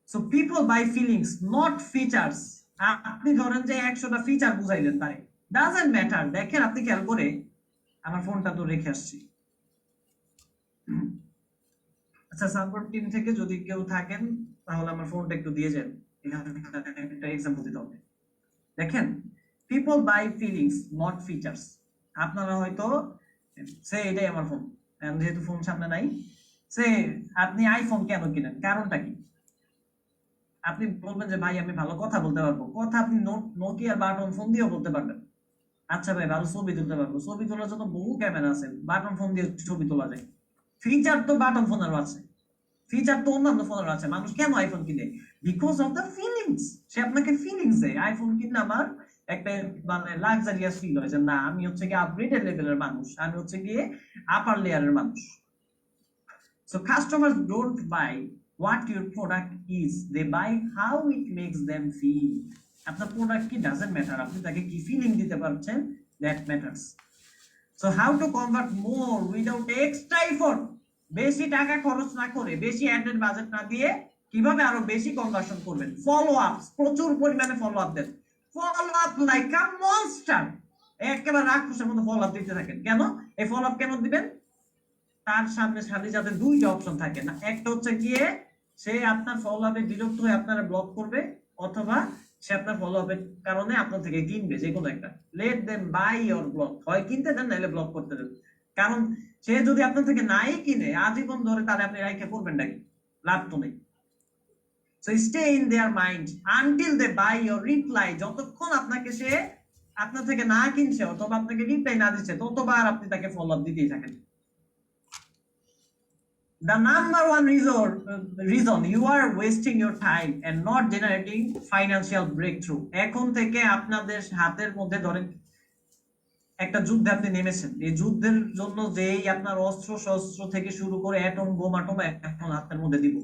So people buy feelings not features. আপনি ধরেন যে 100টা ফিচার বুঝাইলেন তারে, ডাজন্ট ম্যাটার। দেখেন আপনি খেয়াল করে, আমার ফোনটা তো রেখে আসছি। আচ্ছা, সাপোর্ট টিম থেকে যদি কেউ থাকেন তাহলে আমার ফোনটা একটু দিয়ে যান, এখানে একটা এক্সাম্পল দিতে হবে। দেখেন, people buy feelings not features. আপনারা হয়তো সে এটাই আমার ফোন, যেহেতু ফোন সামনে নাই, সে আপনি আইফোন কেন কিনেন, কারণটা কি? আপনি বলবেন যে ভাই আমি ভালো কথা বলতে পারবো, কথা আপনি নোকিয়ার বাটন ফোন দিয়েও বলতে পারবেন। আচ্ছা ভাই ভালো ছবি তুলতে পারবো, ছবি তোলার জন্য বহু ক্যামেরা আছে, বাটন ফোন দিয়ে ছবি তোলা যায়। ফিচার তো বাটন ফোনেরও আছে, ফিচার তো অন্যান্য ফোনেরও আছে। মানুষ কেন আইফোন কিনে? Because of the feelings. সে আপনাকে ফিলিংস দেয়। আইফোন কিনলে আমার একটা মানে লাক্সারিয়াস ফিল হয় যে না, আমি হচ্ছে গিয়ে আপগ্রেডেড লেভেলের মানুষ, আমি হচ্ছে গিয়ে আপার লেয়ারের মানুষ। So customers don't buy what your product is, they buy how it makes them feel. আপনার প্রোডাক্ট কি ডাজন্ট ম্যাটার, আপনি তাকে কি ফিলিং দিতে পারছেন, that matters. So how to convert more without extra effort. বেশি টাকা খরচ না করে, বেশি অ্যাডেড বাজেট না দিয়ে কিভাবে আরো বেশি কনভার্সন করবেন? ফলো আপ, প্রচুর পরিমাণে ফলো আপ দেন। Follow up like a monster. একেবারে রাক্ষসের মতো ফলো আপ দিতে থাকেন। কেন এই ফলো আপ কেন দিবেন? তার সামনে সাথে যাতে দুইটা অপশন থাকে না, একটা হচ্ছে গিয়ে সে আপনার ফলো আপে বিরক্ত হয়ে আপনারা ব্লক করবে, অথবা সে আপনার ফলো আপের কারণে আপনার থেকে কিনবে, যে কোনো একটা। Let them buy your block, হয় কিনতে দেন নাহলে ব্লক করতে দেন। কারণ সে যদি আপনার থেকে নাই কিনে আজীবন ধরে, তাহলে আপনি রাইখে করবেন নাকি? লাভ তো নেই। So stay in their mind until they buy your reply. যতক্ষণ আপনাকে সে আপনার থেকে না কিনছে অথবা আপনাকে রিপ্লাই না দিচ্ছে, ততবার আপনি তাকে ফলো আপ দিতেই থাকেন। The number one reason you are wasting your time and not generating financial breakthrough. এখন থেকে আপনাদের হাতের মধ্যে ধরেন একটা যুদ্ধে আপনি নেমেছেন, এই যুদ্ধের জন্য যেই আপনার অস্ত্র শস্ত্র থেকে শুরু করে অ্যাটম বোম আটম এখন হাতের মধ্যে দিব।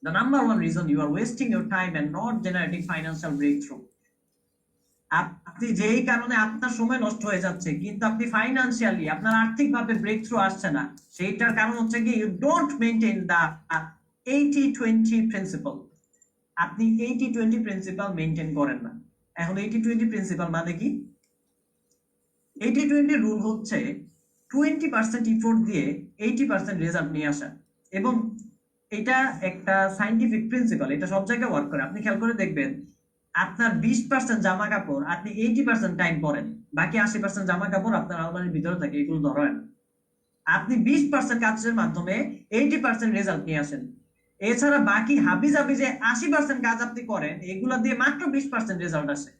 The number one reason you are wasting your time and not generating financial breakthrough. আপনি যেই কারণে আপনার সময় নষ্ট হয়ে যাচ্ছে কিন্তু আপনি ফাইন্যান্সিয়ালি আপনার আর্থিকভাবে ব্রেক থ্রু আসছে না, সেইটার কারণ হচ্ছে কি you don't maintain the 80-20 principle. আপনি 80-20 প্রিন্সিপাল মেইনটেইন করেন না। এখন 80-20 প্রিন্সিপাল মানে কি? 80-20 রুল হচ্ছে 20% ইফোর্ট দিয়ে 80% রেজাল্ট নিয়ে আসা। এবং এটা একটা সাইন্টিফিক প্রিন্সিপাল, এটা সব জায়গায় ওয়ার্ক করে। আপনি খেয়াল করে দেখবেন, আপনার 20% জামা কাপড় আপনি 80% টাইম পরেন, বাকি 80% জামা কাপড় আপনার আলমারির ভিতরে থাকে, এগুলো ধরেন। আপনি 20% কাজের মাধ্যমে 80% রেজাল্ট নিয়ে আসেন। এছাড়া বাকি হাবি জাবি যে 80% কাজ আপনি করেন, এগুলো দিয়ে মাত্র 20% রেজাল্ট আসে।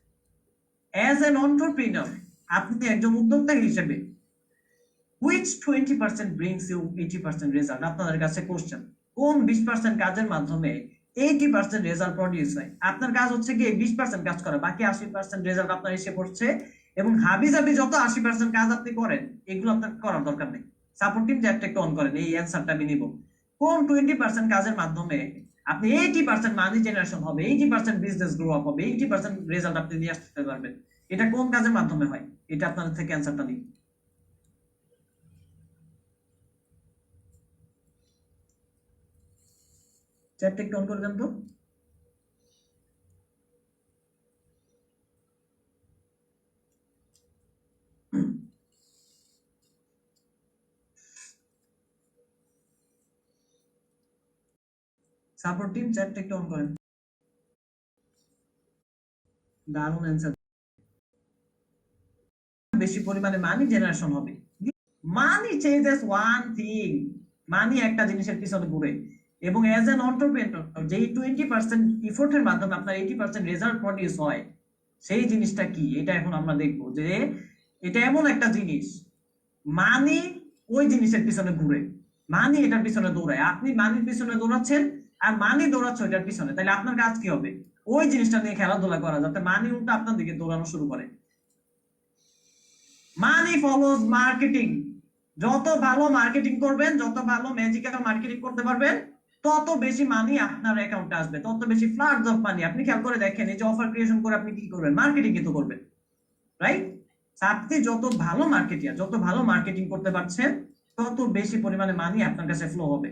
অ্যাজ এন এন্টারপ্রেনার, আপনি একজন উদ্যোক্তা হিসেবে হুইচ 20% ব্রিংস ইউ 80% রেজাল্ট? আপনাদের কাছে কোশ্চেন, কোন 20% কাজের মাধ্যমে 80% রেজাল্ট প্রডিউস হয়? আপনার কাজ হচ্ছে কি 20% কাজ করা, বাকি 80% রেজাল্ট আপনার এসে পড়ছে। এবং হাবি জাবি যত 80% কাজ আপনি করেন, এগুলো আপনার করার দরকার নেই। সাপোর্ট টিম চ্যাটটা একটু অন করেন, এই অ্যান্সারটা আমি নিব। কোন 20% কাজের মাধ্যমে আপনি 80% মানি জেনারেশন হবে, 80% বিজনেস গ্রো আপ হবে, 80% রেজাল্ট আপনি নিয়ে আসতে পারবেন? এটা কোন কাজের মাধ্যমে হয়? এটা আপনাদের থেকে অ্যান্সারটা নিই। চ্যাটটা একটু অন করে দেন তো। সাপোর্ট টিম চ্যাটটা একটু অন করেন। দারুণ অ্যান্সার। বেশি পরিমাণে মানি জেনারেশন হবে। মানি চেঞ্জেস ওয়ান থিং। মানি একটা জিনিসের পিছনে ঘুরে। এবং অ্যাজ এন এন্টারপ্রেনার, যেই 20% ইফোর্টের মাধ্যমে আপনার 80% রেজাল্ট প্রডিউস হয়, সেই জিনিসটা কি? এটা এখন আমরা দেখবো যে এটা এমন একটা জিনিস, মানি ওই জিনিসের পিছনে ঘুরে, মানি এটার পিছনে দৌড়ায়। আপনি মানির পিছনে দৌড়াচ্ছেন আর মানি দৌড়াচ্ছে ওইটার পিছনে, তাহলে আপনার কাজ কি হবে? ওই জিনিসটা নিয়ে খেলাধুলা করা, যাতে মানি উল্টা আপনার দিকে দৌড়ানো শুরু করে। মানি ফলোজ মার্কেটিং। যত ভালো মার্কেটিং করবেন, যত ভালো ম্যাজিক্যাল মার্কেটিং করতে পারবেন, তত বেশি মানি আপনার অ্যাকাউন্টে আসবে, তত বেশি ফ্লাডস অফ মানি। আপনি খেয়াল করে দেখেন, এই যে অফার ক্রিয়েশন করে আপনি কি করবেন? মার্কেটিং কিন্তু করবেন, রাইট? আপনি যত ভালো মার্কেটিয়ার, যত ভালো মার্কেটিং করতে পারছেন, তত বেশি পরিমাণে মানি আপনার কাছে ফ্লো হবে।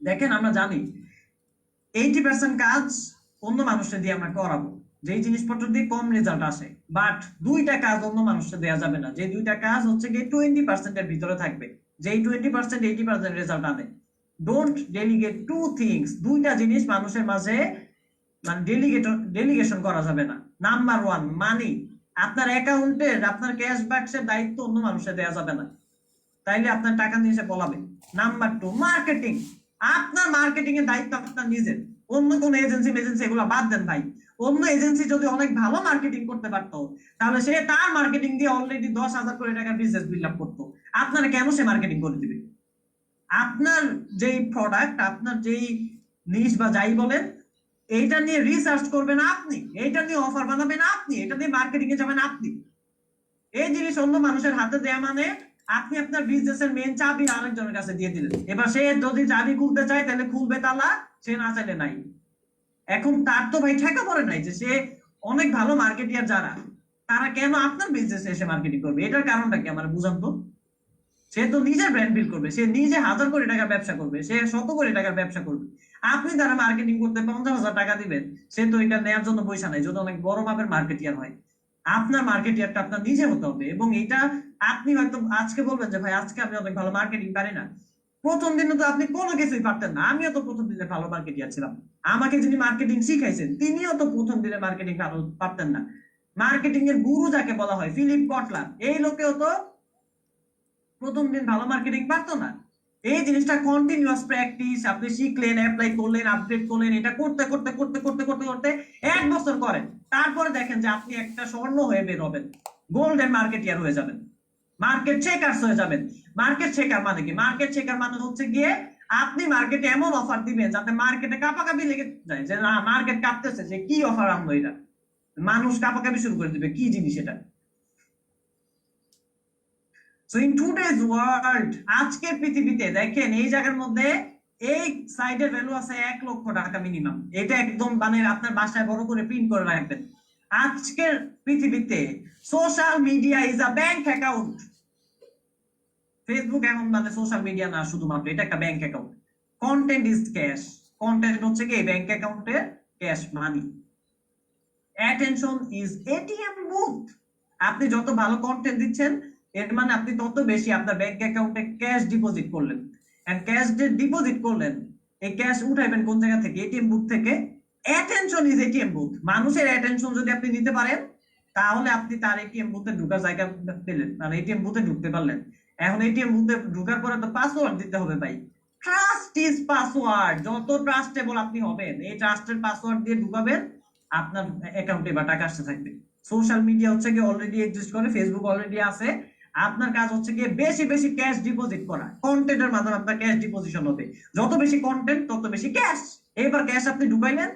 দেখেন আমরা জানি 80% কাজ অন্য মানুষের দিয়ে আমরা করাবো, যেই জিনিসপত্র দিয়ে কম রেজাল্ট আসে। বাট দুইটা কাজ অন্য মানুষের দেওয়া যাবে না, যে দুইটা কাজ হচ্ছে গিয়ে 20% এর ভিতরে থাকবে, যেই 20% 80% রেজাল্ট আনে। ডোন্ট ডেলিগেট টু থিংস, দুইটা জিনিস মানুষের মাঝে মানে ডেলিগেশন করা যাবে না। নাম্বার ওয়ান, মানি। আপনার অ্যাকাউন্টের, আপনার ক্যাশ বাক্সের দায়িত্ব অন্য মানুষের দেওয়া যাবে না, তাইলে আপনার টাকা নিয়ে এসে পলাবে। Number two, marketing. আপনার মার্কেটিং এর দায়িত্ব আপনার নিজের, অন্য কোন এজেন্সি এগুলো বাদ দেন ভাই। অন্য এজেন্সি যদি অনেক ভালো মার্কেটিং করতে পারতো, তাহলে সে তার মার্কেটিং দিয়ে অলরেডি 10,000 কোটি টাকার বিজনেস বিল্ড আপ করতো। আপনার কেন সে মার্কেটিং করে দিবে? আপনার যেই প্রোডাক্ট, আপনার যেই নিশ বা যাই বলেন, এইটা নিয়ে রিসার্চ করবেন আপনি, এইটা নিয়ে অফার বানাবেন আপনি, এটা নিয়ে মার্কেটিং এ যাবেন আপনি। এই জিনিস অন্য মানুষের হাতে দেয়া মানে আপনি আপনার বিজনেসের মেন চাবি আরেকজনের কাছে দিয়ে দিলেন। এবার সে যদি চাবি খুলতে চায় তাহলে খুলবে তালা, সে না চাইলে নাই। এখন তার তো ভাই ঠেকা পড়ে নাই যে সে অনেক ভালো মার্কেটিয়ার যারা, তারা কেন আপনার বিজনেসে এসে মার্কেটিং করবে? এটার কারণটা কি আমার বুঝান তো। সে তো নিজের ব্র্যান্ড বিল্ড করবে, সে নিজে 1,000 কোটি টাকার ব্যবসা করবে, সে 100 কোটি টাকার ব্যবসা করবে। আপনি তারা মার্কেটিং করতে 50,000 টাকা দিবেন, সে তো এটা নেওয়ার জন্য পয়সা নাই, যদি অনেক বড় মাপের মার্কেটিয়ার হয়। আপনার মার্কেটিয়ারটা আপনার নিজে হতে হবে। এবং এটা আপনি হয়তো আজকে বলবেন যে ভাই আজকে আমি অনেক ভালো মার্কেটিং পারি না। প্রথম দিনে তো আপনি কোনো কিছুই পারতেন না, আমিও তো প্রথম দিনে ভালো মার্কেটিয়ার ছিলাম। আমাকে যিনি মার্কেটিং শিখাইছেন তিনিও তো প্রথম দিনে মার্কেটিং ভালো পারতেন না। মার্কেটিং এর গুরু যাকে বলা হয় ফিলিপ কটলার, এই লোকেও তো প্রথম দিন ভালো মার্কেটিং পারতো না। এই জিনিসটা কন্টিনিউয়াস প্র্যাকটিস, আপনি শিখলেন, অ্যাপ্লাই করলেন, আপডেট করলেন, এটা করতে করতে করতে করতে করতে করতে 1 বছর করেন, তারপরে দেখেন যে আপনি একটা স্বর্ণ হয়ে বের হবেন, গোল্ডেন মার্কেটিয়ার হয়ে যাবেন, মার্কেট চেকার্স হয়ে যাবেন। মার্কেট চেকার মানে কি? মার্কেট চেকার মানে হচ্ছে গিয়ে আপনি মার্কেটে এমন অফার দিবেন যাতে মার্কেটে কাঁপাকাঁপি লেগে যায়, যে না মার্কেট কাঁপতেছে, যে কি অফার আনলো এটা, মানুষ কাঁপাকাঁপি শুরু করে দিবে, কি জিনিস এটা। সো ইন টুডেজ ওয়ার্ল্ড, আজকের পৃথিবীতে দেখেন এই জায়গার মধ্যে এই সাইডের ভ্যালু আছে 1,00,000 টাকা মিনিমাম। এটা একদম মানে আপনার বাসায় বড় করে প্রিন্ট করে রাখবেন। আজকের পৃথিবীতে social media is a bank account. Facebook এখন মানে সোশ্যাল মিডিয়া না, শুধুমাত্র এটা একটা bank account. Content is cash, content হচ্ছে কি ব্যাংক অ্যাকাউন্টের cash money. Attention is ATM booth. আপনি যত ভালো কন্টেন্ট দিচ্ছেন, এর মানে আপনি তত বেশি আপনার ব্যাংক অ্যাকাউন্টে ক্যাশ ডিপোজিট করলেন। এন্ড ক্যাশ যে ডিপোজিট করলেন, এই ক্যাশ উঠাইবেন কোন জায়গা থেকে? এটিএম বুথ থেকে। Attention is ATM booth. মানুষের অ্যাটেনশন যদি আপনি নিতে পারেন, তাহলে আপনি তার এটিএম বুথে ঢোকার জায়গা পেলেন, মানে এটিএম বুথে ঢুকতে পারলেন। এখন এটিএম বুথে ঢোকার পরে তো পাসওয়ার্ড দিতে হবে ভাই। Trust is password. যত ট্রাস্টেবল আপনি হবেন, এই ট্রাস্টের পাসওয়ার্ড দিয়ে ঢুকাবেন, আপনার অ্যাকাউন্টে বা টাকা আসতে থাকবে। সোশ্যাল মিডিয়া হচ্ছে কি অলরেডি এক্সিস্ট করে, ফেসবুক অলরেডি আছে। আপনার কাজ হচ্ছে কি বেশি বেশি ক্যাশ ডিপোজিট করা, কন্টেন্টের মাধ্যমে আপনার ক্যাশ ডিপোজিশন হবে। যত বেশি কন্টেন্ট তত বেশি ক্যাশ। এবার ক্যাশ আপনি ঢুকাইলেন,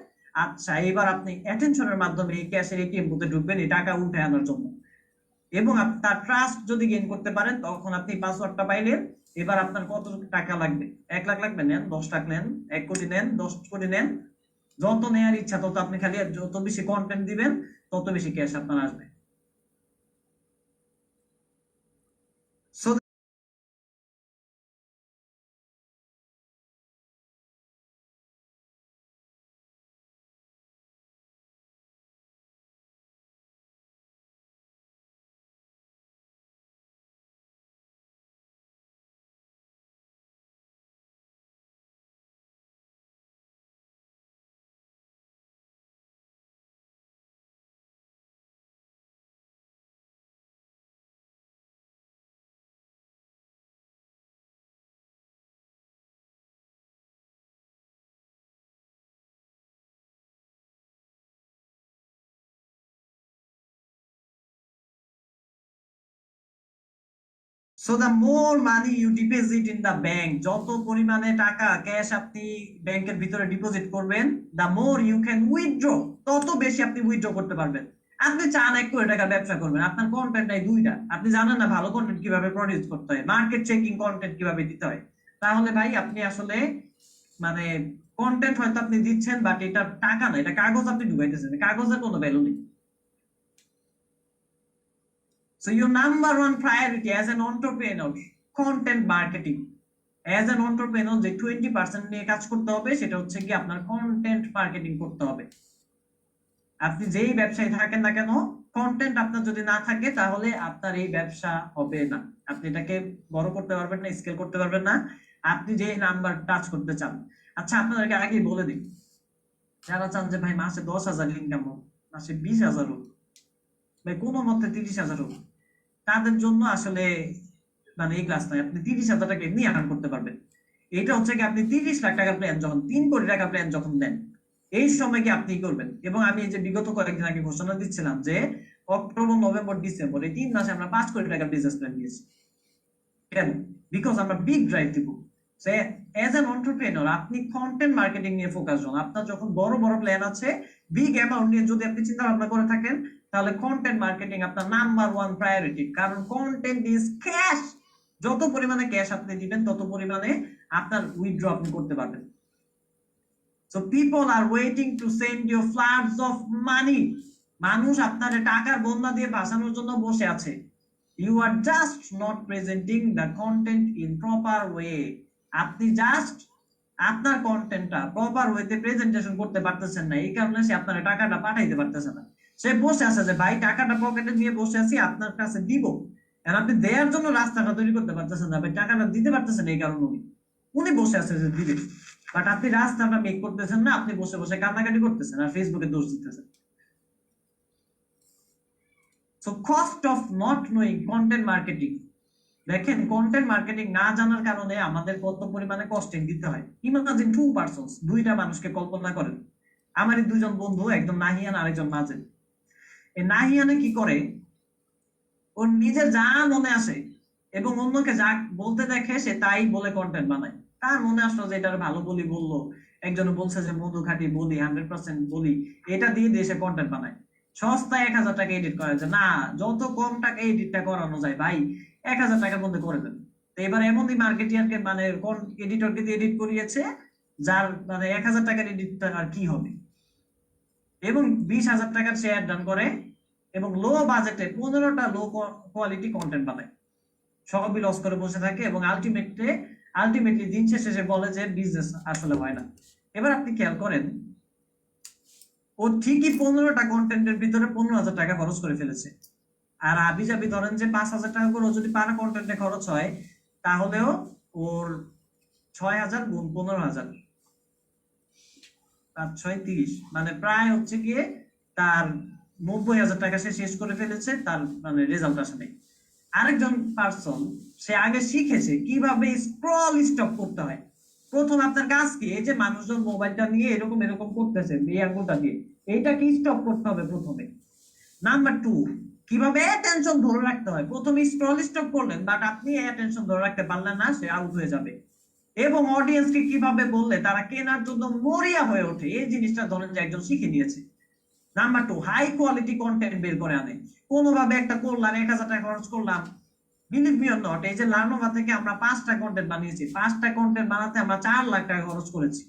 আচ্ছা এবার আপনি অ্যাটেনশনের মাধ্যমে এই ক্যাশের এটিএম বুথে ঢুকবেন এই টাকা উঠে আনার জন্য। এবং তার ট্রাস্ট যদি গেইন করতে পারেন, তখন আপনি পাসওয়ার্ডটা পাইলেন। এবার আপনার কত টাকা লাগবে? 1,00,000 লাগবে, নেন। 10 লাখ নেন, 1 কোটি নেন, 10 কোটি নেন, যত নেয়ার ইচ্ছা তত আপনি খালি যত বেশি কন্টেন্ট দিবেন তত বেশি ক্যাশ আপনার আসবে। So so the more money you deposit in the bank, যত পরিমাণে টাকা ক্যাশ আপনি ব্যাংকের ভিতরে ডিপোজিট করবেন, the more you can withdraw, তত বেশি আপনি উইথড্র করতে পারবেন। আপনি চান 1 কোটি টাকার ব্যবসা করবেন, আপনার কন্টেন্ট নাই 2টা, আপনি জানেন না ভালো কন্টেন্ট কিভাবে প্রডিউস করতে হয়, মার্কেট চেকিং কন্টেন্ট কিভাবে দিতে হয়, তাহলে ভাই আপনি আসলে মানে কন্টেন্ট হয়তো আপনি দিচ্ছেন, বাট এটা টাকা না, এটা কাগজ আপনি ঢুকাইতেছেন, কাগজের কোনো ভ্যালু নেই। So your number one priority as an entrepreneur, content marketing. As an entrepreneur যে 20% নিয়ে কাজ করতে হবে সেটা হচ্ছে কি আপনার কন্টেন্ট মার্কেটিং করতে হবে। আপনি যেই ব্যবসায় থাকেন না কেন, কন্টেন্ট আপনার যদি না থাকে তাহলে আপনার এই ব্যবসা হবে না। আপনি এটাকে বড় করতে পারবেন না, স্কেল করতে পারবেন না, আপনি যে নাম্বার টাচ করতে চান। আচ্ছা, আপনাদেরকে আগে বলে দিই, যারা চান যে ভাই মাসে 10,000 ইনকাম হোক, মাসে 20,000 হোক, ভাই কোনো মতে 30,000 হোক, তাদের জন্য আসলে মানে এই ক্লাস নাই। আপনি 30,000 টাকা এমনি আর্ন করতে পারবেন। এটা হচ্ছে কি আপনি 30 লাখ টাকা প্ল্যান যখন 3 কোটি টাকা প্ল্যান যখন দেন, এই সময় কি আপনি করবেন। এবং আমি এই যে বিগত কয়েকদিন আগে ঘোষণা দিচ্ছিলাম যে অক্টোবর, নভেম্বর, ডিসেম্বর এই 3 মাসে আমরা 5 কোটি টাকা বিজনেস প্ল্যান দিয়েছি। কেন? বিকজ আমরা বিগ ড্রাইভ দিব। এজ অ্যান এন্টারপ্রেনার আপনি কন্টেন্ট মার্কেটিং নিয়ে ফোকাস হন। আপনার যখন বড় বড় প্ল্যান আছে, বিগ অ্যামাউন্ট নিয়ে যদি আপনি চিন্তা ভাবনা করে থাকেন, তাহলে কন্টেন্ট মার্কেটিং আপনার নাম্বার 1 প্রায়োরিটি। কারণ কন্টেন্ট ইজ ক্যাশ। যত পরিমাণে ক্যাশ আপনি দিবেন তত পরিমাণে আপনার উইথড্র আপনি করতে পারবেন। So people are waiting to send you floods of money. মানুষ আপনার টাকার বন্যা দিয়ে ভাসানোর জন্য বসে আছে। You are just not presenting the content in proper way. আপনি জাস্ট আপনার কন্টেন্টটা প্রপার ওয়েতে প্রেজেন্টেশন করতে পারতেছেন না, এই কারণে সে আপনার টাকাটা পাঠাইতে পারতেছে না। সে বসে আছে যে ভাই টাকাটা পকেটে নিয়ে বসে আছি, আপনার কাছে দিব, আর আপনি দেওয়ার জন্য রাস্তাটা তৈরি করতে পারতেছেন না, ভাই টাকাটা দিতে পারতেছেন এই কারণে উনি বসে আছে যে দিবে, বাট আপনি রাস্তাটা মেক করতেছেন না, আপনি বসে বসে কান্নাকাটি করতেছেন আর ফেসবুকে দোষ দিতেছেন। So cost of not knowing content marketing. দেখেন, কন্টেন্ট মার্কেটিং না জানার কারণে আমাদের কত পরিমাণে কস্টিং দিতে হয়। ইমাজিন 2 পারসনস, দুইটা মানুষকে কল্পনা করেন। আমারই দুইজন বন্ধু, একজন নাহিয়ান আর একজন মাজেদ। এই নাহিয়ানে কি করে, ওর নিজের যা মনে আসে এবং অন্যকে যা বলতে দেখে সে তাই বলে কন্টেন্ট বানায়। তার মনে আসলো যে এটার ভালো বলি বললো, একজন বলছে যে মধু খাঁটি বলি 100% বলি, এটা দিয়ে দিয়ে সে কন্টেন্ট বানায়। সস্তায় 1,000 টাকা এডিট করা যায় না, যত কম টাকা এডিটটা করানো যায় ভাই 1,000 টাকার মধ্যে করে দেন। তো এবার এমনই মার্কেটিয়ারকে মানে কোন এডিটরকে দিয়ে এডিট করিয়েছে যার মানে 1,000 টাকার এডিটটা আর কি হবে, এবং 20,000 টাকার শেয়ার ডান করে এবং লো বাজেটে 15টা লো কোয়ালিটি কন্টেন্ট বানায়, সবই লস করে বসে থাকে এবং আলটিমেটলি দিন শেষে বলে যে বিজনেস আসলে হয় না। এবার আপনি খেয়াল করেন, ও ঠিকই 15টা কন্টেন্টের ভিতরে 15,000 টাকা খরচ করে ফেলেছে। আর আবি যাবি ধরেন যে 5,000 টাকা করে যদি পার কন্টেন্টে খরচ হয়, তাহলেও ওর 6,000 গুণ 15,000, 5 6 30, মানে প্রায় হচ্ছে গিয়ে তার 90,000 টাকা সে শেষ করে ফেলেছে, তার মানে রেজাল্ট আসে নাই। আরেকজন পার্সন, সে আগে শিখেছে কিভাবে স্ক্রল স্টপ করতে হয়। প্রথম আপনার কাজ কি, এই যে মানুষজন মোবাইলটা নিয়ে এরকম এরকম করতেছে এই আঙ্গুলটা দিয়ে, এইটাকে স্টপ করতে হবে প্রথমে। নাম্বার 2, কিভাবে অ্যাটেনশন ধরে রাখতে হয়। প্রথমে স্ক্রল স্টপ করলেন, বাট আপনি অ্যাটেনশন ধরে রাখতে পারলেন না, সে আউট হয়ে যাবে। এবং অডিয়েন্সকে কিভাবে বললে তারা কেনার জন্য মরিয়া হয়ে ওঠে, এই জিনিসটা ধরেন যে একজন শিখে নিয়েছে। নাম্বার 2, হাই কোয়ালিটি কন্টেন্ট বের করে আনে। কোনোভাবে একটা করলাম, 1,000 টাকা খরচ করলাম, বিলিভ মি অর নট, এই যে লার্নোভা থেকে আমরা 5টা কন্টেন্ট বানিয়েছি, 5টা কন্টেন্ট বানাতে আমরা 4 লাখ টাকা খরচ করেছি।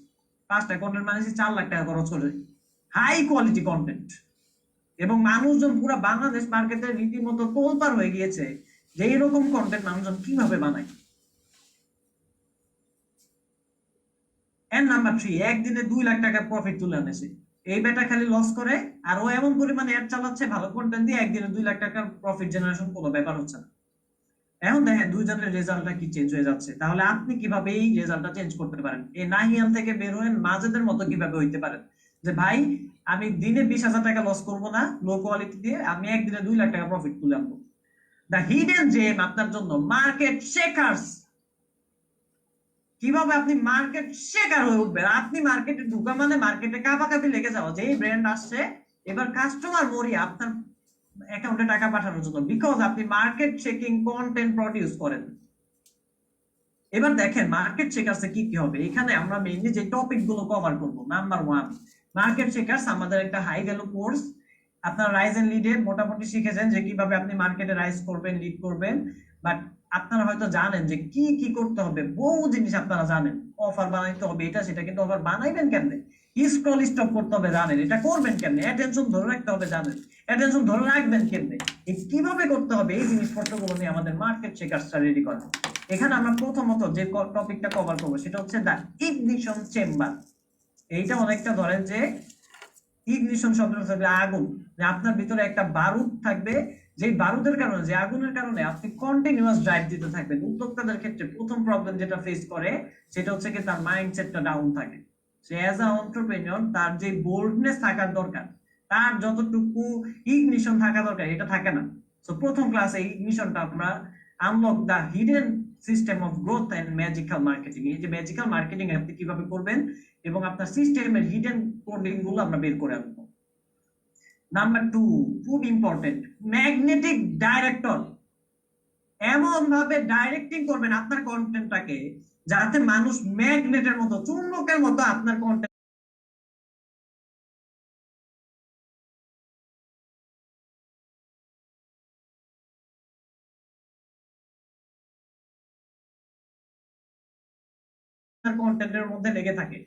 5টা কন্টেন্ট বানিয়েছি 4 লাখ টাকা খরচ করেছি, হাই কোয়ালিটি কন্টেন্ট। এবং মানুষজন পুরো বাংলাদেশ মার্কেটে রীতিমতো তোলপাড় হয়ে গিয়েছে যে এরকম কন্টেন্ট মানুষজন কিভাবে বানায়। এন্ড নাম্বার 3, একদিনে 2 লাখ টাকা প্রফিট তুলে আনেছে। এই বেটা খালি লস করে, আর ও এমন পরিমাণে অ্যাড চালাচ্ছে ভালো কন্টেন্ট দিয়ে, একদিনে 2 লাখ টাকার প্রফিট জেনারেশন কোনো ব্যাপার হচ্ছে না। এখন দেখেন দুইজনের রেজাল্টটা কি চেঞ্জ হয়ে যাচ্ছে। তাহলে আপনি কিভাবে এই রেজাল্টটা চেঞ্জ করতে পারেন, এই নাহিয়ান থেকে বের হয়ে মাজেদের মতো কিভাবে হইতে পারেন যে ভাই আমি দিনে 20,000 টাকা লস করবো না লো কোয়ালিটি দিয়ে, আমি একদিনে 2 লাখ টাকা প্রফিট তুলে আনবো। দ্য হিডেন জেম আপনার জন্য মার্কেট শেকার্স। কিভাবে আপনি মার্কেট শেকার হয়ে উঠবেন। আপনি মার্কেটে ঢুকা মানে মার্কেটে কাঁপাকাঁপি লেগে যাওয়া, যে এই ব্র্যান্ড আসছে এবার কাস্টমার মরি আপনার অ্যাকাউন্টে টাকা পাঠানোর জন্য, বিকজ আপনি মার্কেট চেকিং কন্টেন্ট প্রডিউস করেন। এবার দেখেন মার্কেট চেকার্সে কি কি হবে। এখানে আমরা মেইনলি যে টপিক গুলো কভার করব। নাম্বার 1, মার্কেট চেকার্স আমাদের একটা হাই ভ্যালু কোর্স। আপনারা রাইজ এন্ড লিডে মোটামুটি শিখেছেন যে কিভাবে আপনি মার্কেটে রাইজ করবেন, লিড করবেন, বাট আপনারা হয়তো জানেন যে কি কি করতে হবে। বহু জিনিস আপনারা জানেন, অফার বানাইতে হবে এটা সেটা, কিন্তু অফার বানাইবেন কেমনে, স্ক্রল স্টপ করতে হবে জানেন, এটা করবেন কেমনে, অ্যাটেনশন ধরে রাখতে হবে জানেন, অ্যাটেনশন ধরে রাখবেন কেমনে, এই কিভাবে করতে হবে, এই জিনিসপত্রগুলো নিয়ে আমাদের মার্কেট চেকার্সটা রেডি করা। এখানে আমরা প্রথমত যে টপিকটা কভার করবো সেটা হচ্ছে দা ইগনিশন চেম্বার। এইটা অনেকটা ধরেন যে ইগনিশন শব্দটা থাকবে আগুন, যে আপনার ভিতরে একটা বারুদ থাকবে, যে বারুদের কারণে, যে আগুনের কারণে আপনি কন্টিনিউয়াস ড্রাইভ দিতে থাকবেন। উদ্যোক্তাদের ক্ষেত্রে প্রথম প্রবলেম যেটা ফেস করে সেটা হচ্ছে কি তার মাইন্ডসেটটা ডাউন থাকে। সে অ্যাজ আ এন্টারপ্রেনিয়র তার যে বোল্ডনেস থাকার দরকার, তার যতটুকু ইগনিশন থাকা দরকার এটা থাকে না। সো প্রথম ক্লাসে ইগনিশনটা আমরা unlock the hidden system of growth and magical marketing, এই যে ম্যাজিক্যাল মার্কেটিং আপনি কিভাবে করবেন এবং আপনার সিস্টেমের হিডেন কোডিং গুলো আমরা বের করে আনবো। নাম্বার 2, খুব ইম্পর্টেন্ট, ম্যাগনেটিক ডাইরেক্টর। এমন ভাবে ডাইরেক্টিং করবেন আপনার কন্টেন্টটাকে যাতে মানুষ ম্যাগনেটের মতো, চুম্বকের মতো আপনার কন্টেন্ট কন্টেন্টের মধ্যে লেগে থাকে।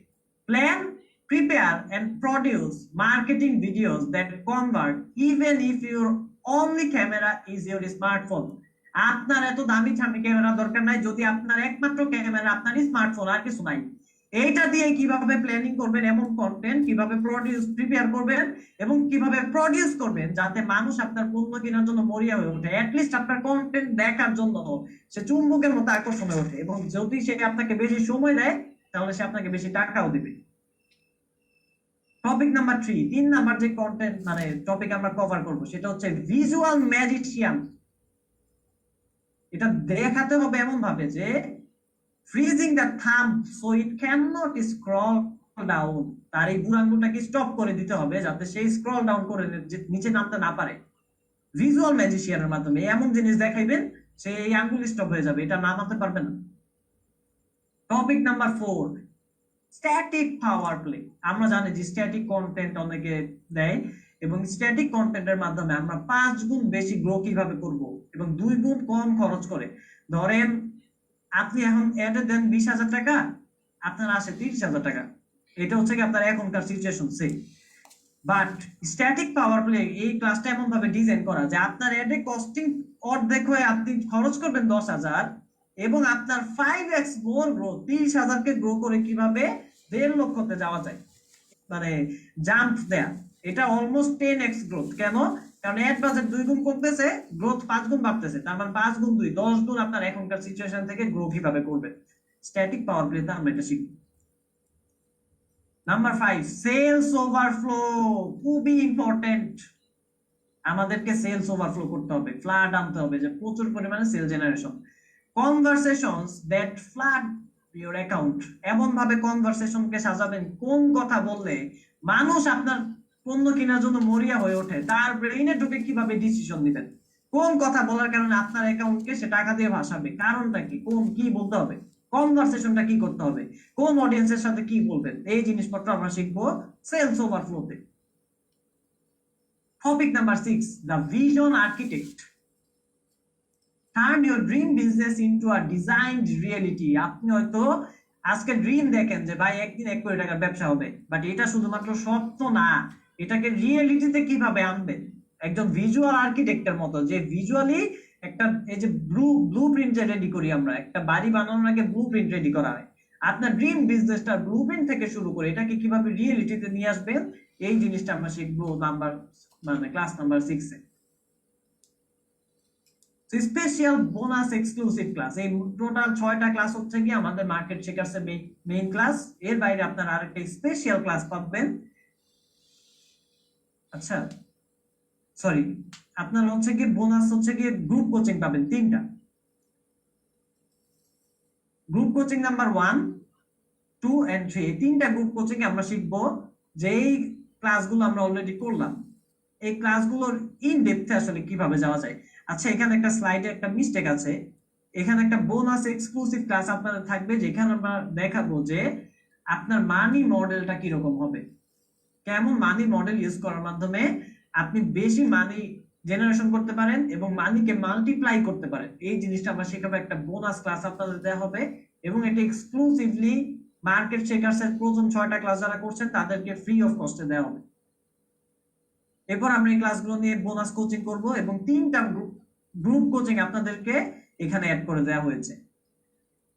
Plan, prepare and produce marketing videos that convert even if your only camera is your smartphone. আপনার এত দামি ঠামি ক্যামেরা দরকার নাই, যদি আপনার একমাত্র ক্যামেরা আপনার স্মার্টফোন, আর কিছু নাই। এইটা দিয়ে কিভাবে প্ল্যানিং করবেন, এমন কন্টেন্ট কিভাবে প্রডিউস প্রিপেয়ার করবেন এবং কিভাবে প্রডিউস করবেন যাতে মানুষ আপনার পণ্য কেনার জন্য মরিয়া হয়ে ওঠে, অ্যাটলিস্ট আপনার কন্টেন্ট দেখার জন্য সে চুম্বকের মতো আকর্ষণ হয়ে ওঠে, এবং যদি সে আপনাকে বেশি সময় দেয় তাহলে সে আপনাকে বেশি টাকাও দিবে। টপিক নাম্বার 3, 3 নাম্বার যে কন্টেন্ট মানে টপিক আমরা কভার করব সেটা হচ্ছে ভিজুয়াল ম্যাজিশিয়ান। এটা দেখাতে হবে এমন ভাবে যে freezing the thumb so it can not scroll down, তার এই বুড়ো আঙ্গুলটাকে স্টপ করে দিতে হবে যাতে সে স্ক্রল ডাউন করে নিচে নামতে না পারে। ভিজুয়াল ম্যাজিশিয়ানের মাধ্যমে এমন জিনিস দেখাইবেন সে এই আঙ্গুল স্টপ হয়ে যাবে, এটা নামাতে পারবে না। Topic number 4, static power play. আমরা জানি যে স্ট্যাটিক কন্টেন্ট অনেকে দেয় এবং স্ট্যাটিক কন্টেন্টের মাধ্যমে আমরা 5 গুণ বেশি গ্রো কিভাবে করব এবং 2 গুণ কম খরচ করে। ধরেন আপনি এখন অ্যাডে দেন 20,000 টাকা, আপনার আসে 30,000 টাকা, এটা হচ্ছে কি আপনার এখনকার situation say. But static power play এই ক্লাসটা এমন ভাবে ডিজাইন করা যে আপনার অ্যাডে কস্টিং অর্ধেক হয়ে আপনি খরচ করবেন 10,000 এবং আপনার 5x মোর গ্রো, 30,000 কে গ্রো করে কিভাবে 1.5 লক্ষতে যাওয়া যায়, মানে জাম্প দেয়া, এটা অলমোস্ট 10x গ্রোথ। কেন? কারণ অ্যাড বাজেট 2 গুণ কমতেছে, গ্রোথ 5 গুণ বাড়তেছে, তার মানে 5 গুণ 2 10 গুণ আপনার এখনকার সিচুয়েশন থেকে গ্রো কিভাবে করবেন। স্ট্যাটিক পাওয়ার প্লেতে আমরা এটা শিখব। নাম্বার 5, সেলস ওভারফ্লো, খুবই ইম্পর্টেন্ট। আমাদেরকে সেলস ওভারফ্লো করতে হবে, ফ্লাড আনতে হবে, যে প্রচুর পরিমাণে sale generation. Conversations that flood your account, এমন ভাবে কনভারসেশনকে সাজাবেন কোন কথা বললে মানুষ আপনার পণ্য কেনার জন্য মরিয়া হয়ে ওঠে, তার ব্রেইনে ঢুকে কিভাবে ডিসিশন নেবেন, কোন কথা বলার কারণে আপনার অ্যাকাউন্টকে সে টাকা দিয়ে ভাসাবে, কারণটা কি, কোন কি বলতে হবে, কনভারসেশনটা কি করতে হবে, কোন অডিয়েন্সের সাথে কি বলবেন, এই জিনিসপত্র আমরা শিখবো সেলস ওভারফ্লোতে। Topic number 6, the vision architect. Turn your dream business into a designed reality. আপনি হয়তো আজকে ড্রিম দেখেন যে ভাই একদিন 1 কোটি টাকার ব্যবসা হবে, বাট এটা শুধুমাত্র স্বপ্ন না, এটাকে রিয়েলিটিতে কিভাবে আনবেন একজন ভিজুয়াল আর্কিটেক্টের মতো, যে ভিজুয়ালি একটা এই যে ব্লু প্রিন্ট যে রেডি করি আমরা, একটা বাড়ি বানানোর আগে ব্লু প্রিন্ট রেডি করা হয়, আপনার ড্রিম বিজনেসটা ব্লু প্রিন্ট থেকে শুরু করে এটাকে কিভাবে রিয়েলিটিতে নিয়ে আসবেন, এই জিনিসটা আমরা শিখবো নাম্বার মানে ক্লাস নাম্বার 6 এ। স্পেশাল বোনাস এক্সক্লুসিভ ক্লাস, এই টোটাল 6টা ক্লাস হচ্ছে কি আমাদের মার্কেট শেকার্স এর মেইন ক্লাস, এর বাইরে আপনারা আরেকটা স্পেশাল ক্লাস পাবেন। আচ্ছা সরি, আপনার হচ্ছে কি বোনাস হচ্ছে কি গ্রুপ কোচিং পাবেন 3টা। গ্রুপ কোচিং নাম্বার 1, 2 এন্ড 3, এই 3টা গ্রুপ কোচিং আমরা শিখবো যে এই ক্লাসগুলো আমরা অলরেডি করলাম, এই ক্লাসগুলোর ইন ডেপথে আসলে কিভাবে যাওয়া যায়। আচ্ছা এখানে একটা স্লাইডে একটা মিস্টেক আছে, এখানে একটা বোনাস এক্সক্লুসিভ ক্লাস আপনাদের থাকবে যেখানে আমরা দেখাবো যে আপনার মানি মডেলটা কিরকম হবে, কেমন মানি মডেল ইউজ করার মাধ্যমে আপনি বেশি মানি জেনারেশন করতে পারেন এবং মানিকে মাল্টিপ্লাই করতে পারেন, এই জিনিসটা আমরা শেখাবো। একটা বোনাস ক্লাস আপনাদের দেওয়া হবে এবং এটা এক্সক্লুসিভলি মার্কেট শেকার্স এর প্রথম 6টা ক্লাস যারা করছেন তাদেরকে ফ্রি অফ কস্টে দেওয়া হবে। এরপর আমরা এই ক্লাসগুলো নিয়ে বোনাস কোচিং করব এবং 3টা গ্রুপ কোচিং আপনাদেরকে এখানে অ্যাড করে দেওয়া হয়েছে।